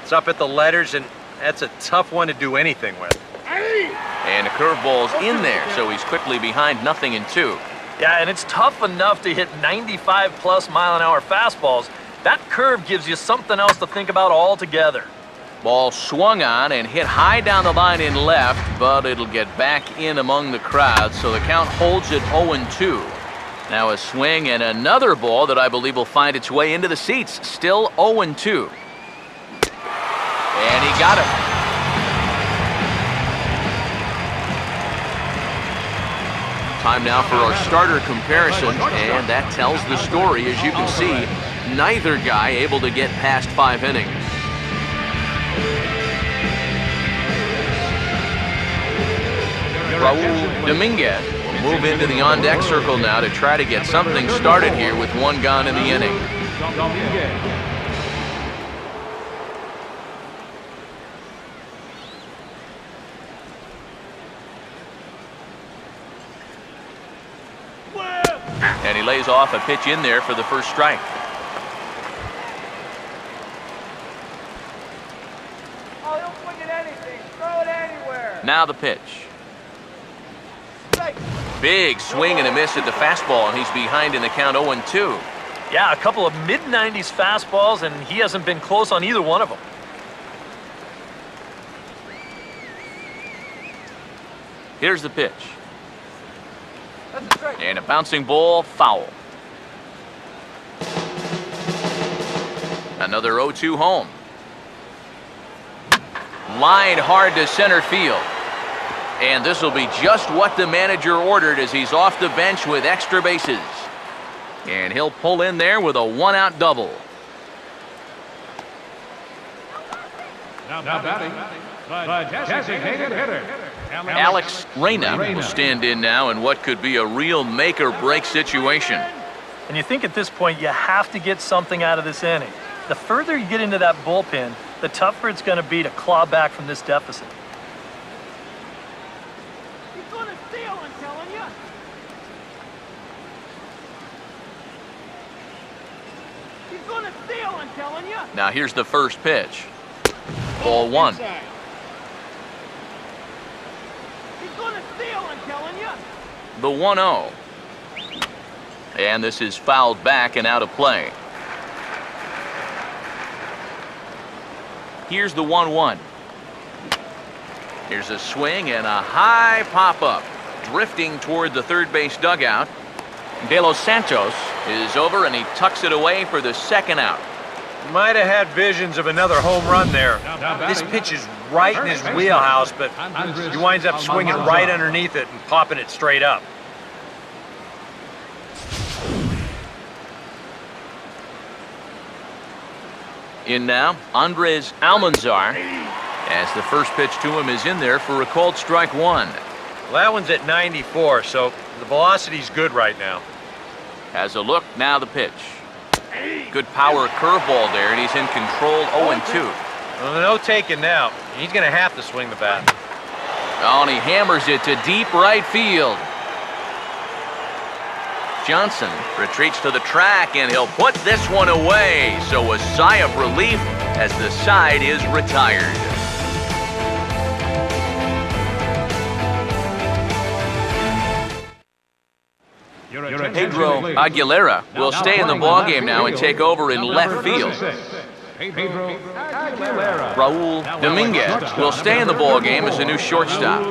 [SPEAKER 4] It's up at the letters, and that's a tough one to do anything with.
[SPEAKER 1] And a curveball's in there, so he's quickly behind 0-2.
[SPEAKER 3] Yeah, and it's tough enough to hit 95+ mile-an-hour fastballs. That curve gives you something else to think about altogether.
[SPEAKER 1] Ball swung on and hit high down the line in left, but it'll get back in among the crowd, so the count holds at 0-2. Now a swing and another ball that I believe will find its way into the seats. Still 0-2. And he got it. Time now for our starter comparison, and that tells the story. As you can see, neither guy able to get past 5 innings. Raul Dominguez will move into the on-deck circle now to try to get something started here with 1 gone in the inning. And he lays off a pitch in there for the first strike.
[SPEAKER 5] Oh, don't swing at anything. Throw it anywhere.
[SPEAKER 1] Now the pitch. Big swing and a miss at the fastball, and he's behind in the count 0-2.
[SPEAKER 3] Yeah, a couple of mid-90s fastballs, and he hasn't been close on either one of them.
[SPEAKER 1] Here's the pitch.
[SPEAKER 5] That's a strike.
[SPEAKER 1] And a bouncing ball, foul. Another 0-2 home. Lined hard to center field. And this will be just what the manager ordered as he's off the bench with extra bases. And he'll pull in there with a one-out double.
[SPEAKER 2] Now batting, the designated hitter,
[SPEAKER 1] Alex Reyna will stand in now in what could be a real make-or-break situation.
[SPEAKER 3] And you think at this point you have to get something out of this inning. The further you get into that bullpen, the tougher it's going to be to claw back from this deficit.
[SPEAKER 5] He's gonna steal, I'm telling you. He's gonna steal, I'm telling you.
[SPEAKER 1] Now here's the first pitch. Ball one.
[SPEAKER 5] He's gonna steal, I'm telling you.
[SPEAKER 1] The 1-0. And this is fouled back and out of play. Here's the 1-1. Here's a swing and a high pop-up. Drifting toward the third base dugout. De Los Santos is over and he tucks it away for the second out.
[SPEAKER 4] Might have had visions of another home run there. This pitch is right in his wheelhouse, but he winds up swinging right underneath it and popping it straight up.
[SPEAKER 1] In now, Andres Almanzar, as the first pitch to him is in there for a called strike one.
[SPEAKER 4] Well, that one's at 94, so the velocity's good right now.
[SPEAKER 1] Has a look, now the pitch. Good power curveball there, and he's in control 0-2.
[SPEAKER 4] Well, no taking now. He's going to have to swing the bat.
[SPEAKER 1] Oh, and he hammers it to deep right field. Johnson retreats to the track, and he'll put this one away. So a sigh of relief as the side is retired. Pedro Aguilera will stay in the ballgame now and take over in left field. Raul Dominguez will stay in the ballgame as the new shortstop.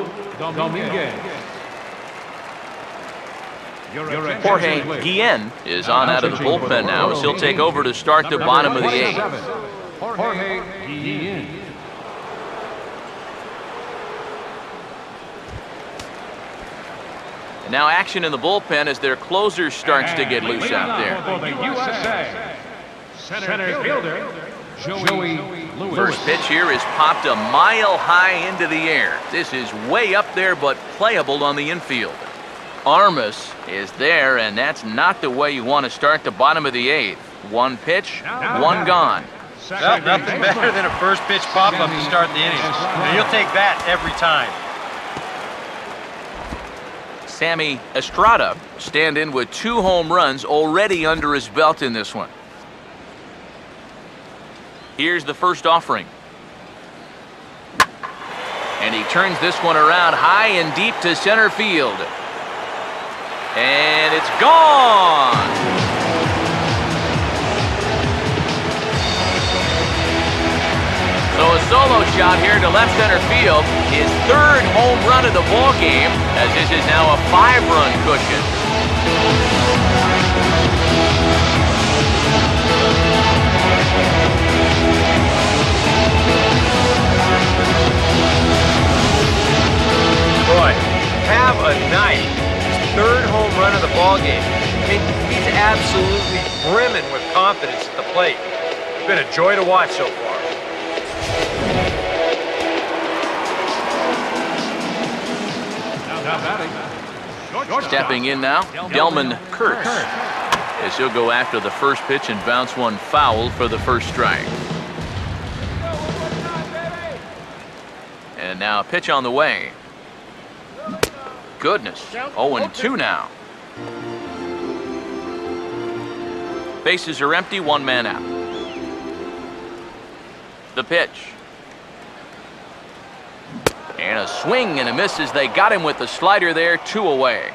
[SPEAKER 1] Jorge Guillen is on out of the bullpen now as he'll take over to start the bottom of the eighth.
[SPEAKER 2] Jorge Guillen.
[SPEAKER 1] And now action in the bullpen as their closer starts to get loose out there.
[SPEAKER 2] For the USA, center fielder, Joey Lewis.
[SPEAKER 1] First pitch here is popped a mile high into the air. This is way up there but playable on the infield. Armas is there, and that's not the way you want to start the bottom of the eighth. One pitch, one gone.
[SPEAKER 4] Well, nothing better than a first pitch pop-up to start the innings. And you'll take that every time.
[SPEAKER 1] Sammy Estrada stand in with 2 home runs already under his belt in this one. Here's the first offering. And he turns this one around high and deep to center field. And it's gone! So a solo shot here to left center field, his 3rd home run of the ball game, as this is now a 5-run cushion.
[SPEAKER 4] Boy, have a night. His 3rd home run of the ball game. I mean, he's absolutely brimming with confidence at the plate. It's been a joy to watch so far.
[SPEAKER 1] Stepping in now, Delman Kurtz, as he'll go after the first pitch and bounce one foul for the first strike. And now a pitch on the way. Goodness, 0-2 now. Bases are empty, 1 man out. The pitch. And a swing and a miss as they got him with the slider there, 2 away.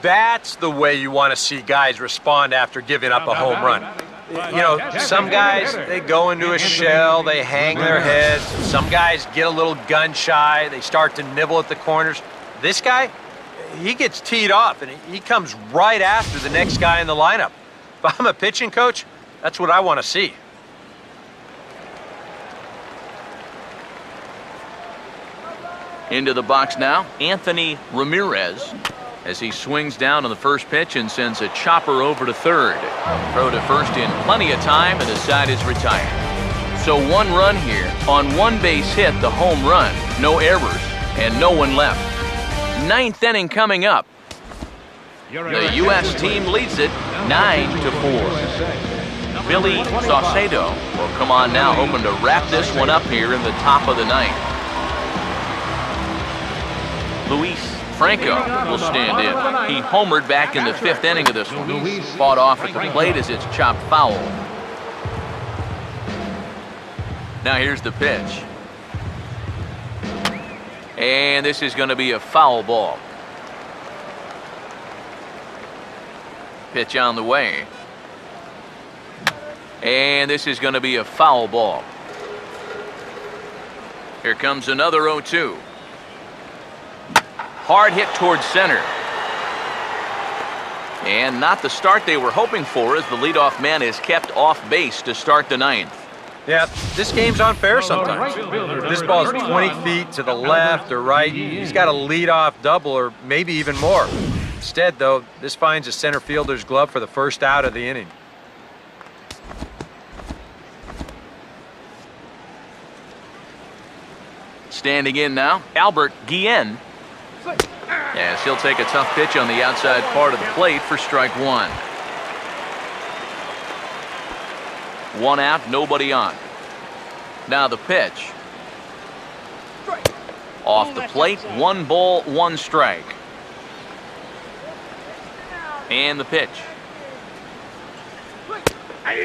[SPEAKER 4] That's the way you want to see guys respond after giving up a home run. You know, some guys, they go into a shell, they hang their heads. Some guys get a little gun shy, they start to nibble at the corners. This guy, he gets teed off, and he comes right after the next guy in the lineup. If I'm a pitching coach, that's what I want to see.
[SPEAKER 1] Into the box now, Anthony Ramirez, as he swings down on the first pitch and sends a chopper over to third. Throw to first in plenty of time, and the side is retired. So 1 run here on 1 base hit, the home run, no errors, and no one left. 9th inning coming up. The U.S. team leads it 9-4. Billy Saucedo will come on now, hoping to wrap this one up here in the top of the 9th. Luis Franco will stand in. He homered back in the 5th inning of this one. Fought off at the plate as it's chopped foul. Now here's the pitch. And this is going to be a foul ball. Pitch on the way. And this is going to be a foul ball. Here comes another 0-2. Hard hit towards center. And not the start they were hoping for, as the leadoff man is kept off base to start the 9th.
[SPEAKER 4] Yeah, this game's unfair sometimes. This ball's 20 feet to the left or right. He's got a leadoff double or maybe even more. Instead, though, this finds a center fielder's glove for the first out of the inning.
[SPEAKER 1] Standing in now, Albert Guillen. Yes, he'll take a tough pitch on the outside part of the plate for strike 1. 1 out, nobody on. Now the pitch. Off the plate, 1 ball, 1 strike. And the pitch.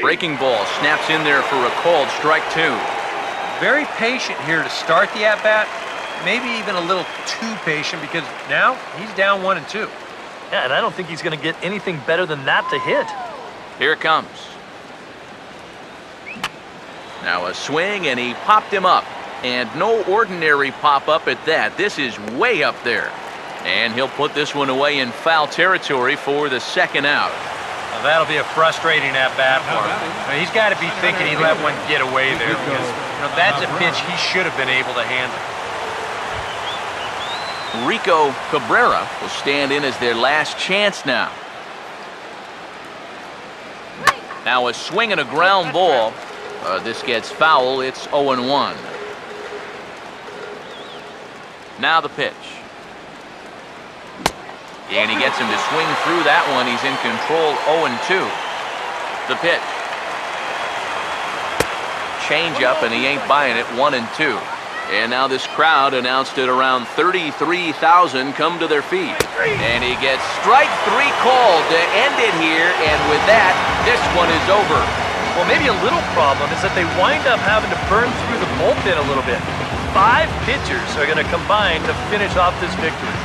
[SPEAKER 1] Breaking ball snaps in there for a called strike 2.
[SPEAKER 4] Very patient here to start the at-bat. Maybe even a little too patient, because now he's down 1-2.
[SPEAKER 3] Yeah, and I don't think he's going to get anything better than that to hit.
[SPEAKER 1] Here it comes. Now a swing, and he popped him up. And no ordinary pop-up at that. This is way up there. And he'll put this one away in foul territory for the 2nd out.
[SPEAKER 4] Well, that'll be a frustrating at-bat for him. Now, he's got to be thinking he let one get away there, because that's a pitch he should have been able to handle.
[SPEAKER 1] Rico Cabrera will stand in as their last chance now. Now a swing and a ground ball. This gets foul. It's 0-1. Now the pitch. And he gets him to swing through that one. He's in control, 0-2. The pitch. Change up, and he ain't buying it, 1-2. And now this crowd announced at around 33,000 come to their feet. And he gets strike 3 called to end it here. And with that, this one is over.
[SPEAKER 3] Well, maybe a little problem is that they wind up having to burn through the bullpen a little bit. 5 pitchers are going to combine to finish off this victory.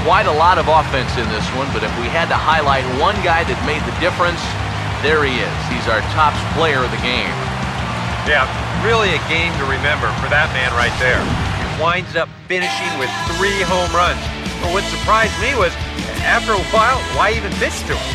[SPEAKER 1] Quite a lot of offense in this one, but if we had to highlight one guy that made the difference, there he is. He's our top player of the game.
[SPEAKER 4] Yeah, really a game to remember for that man right there. He winds up finishing with 3 home runs. But what surprised me was, after a while, why even pitch to him?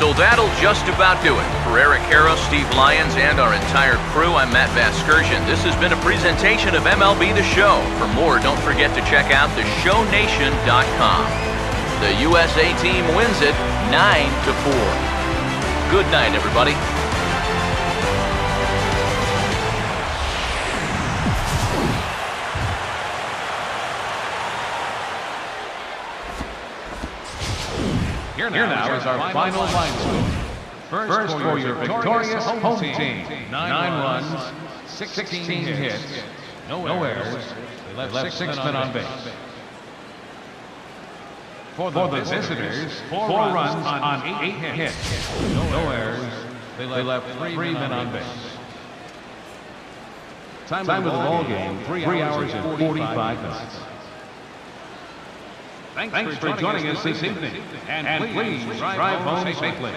[SPEAKER 1] So that'll just about do it. For Eric Harrow, Steve Lyons, and our entire crew, I'm Matt Vasgersian. This has been a presentation of MLB The Show. For more, don't forget to check out theshownation.com. The USA team wins it 9-4. Good night, everybody.
[SPEAKER 2] Here now is our final line score. First for your victorious home team. 9 runs, 16 hits, no errors. They left 6 men on base. For the visitors, 4 runs on 8 hits, no errors. They left 3 men on base. Time of the ball game, 3 hours and 45 minutes. Thanks for joining us this evening, and please drive home safely.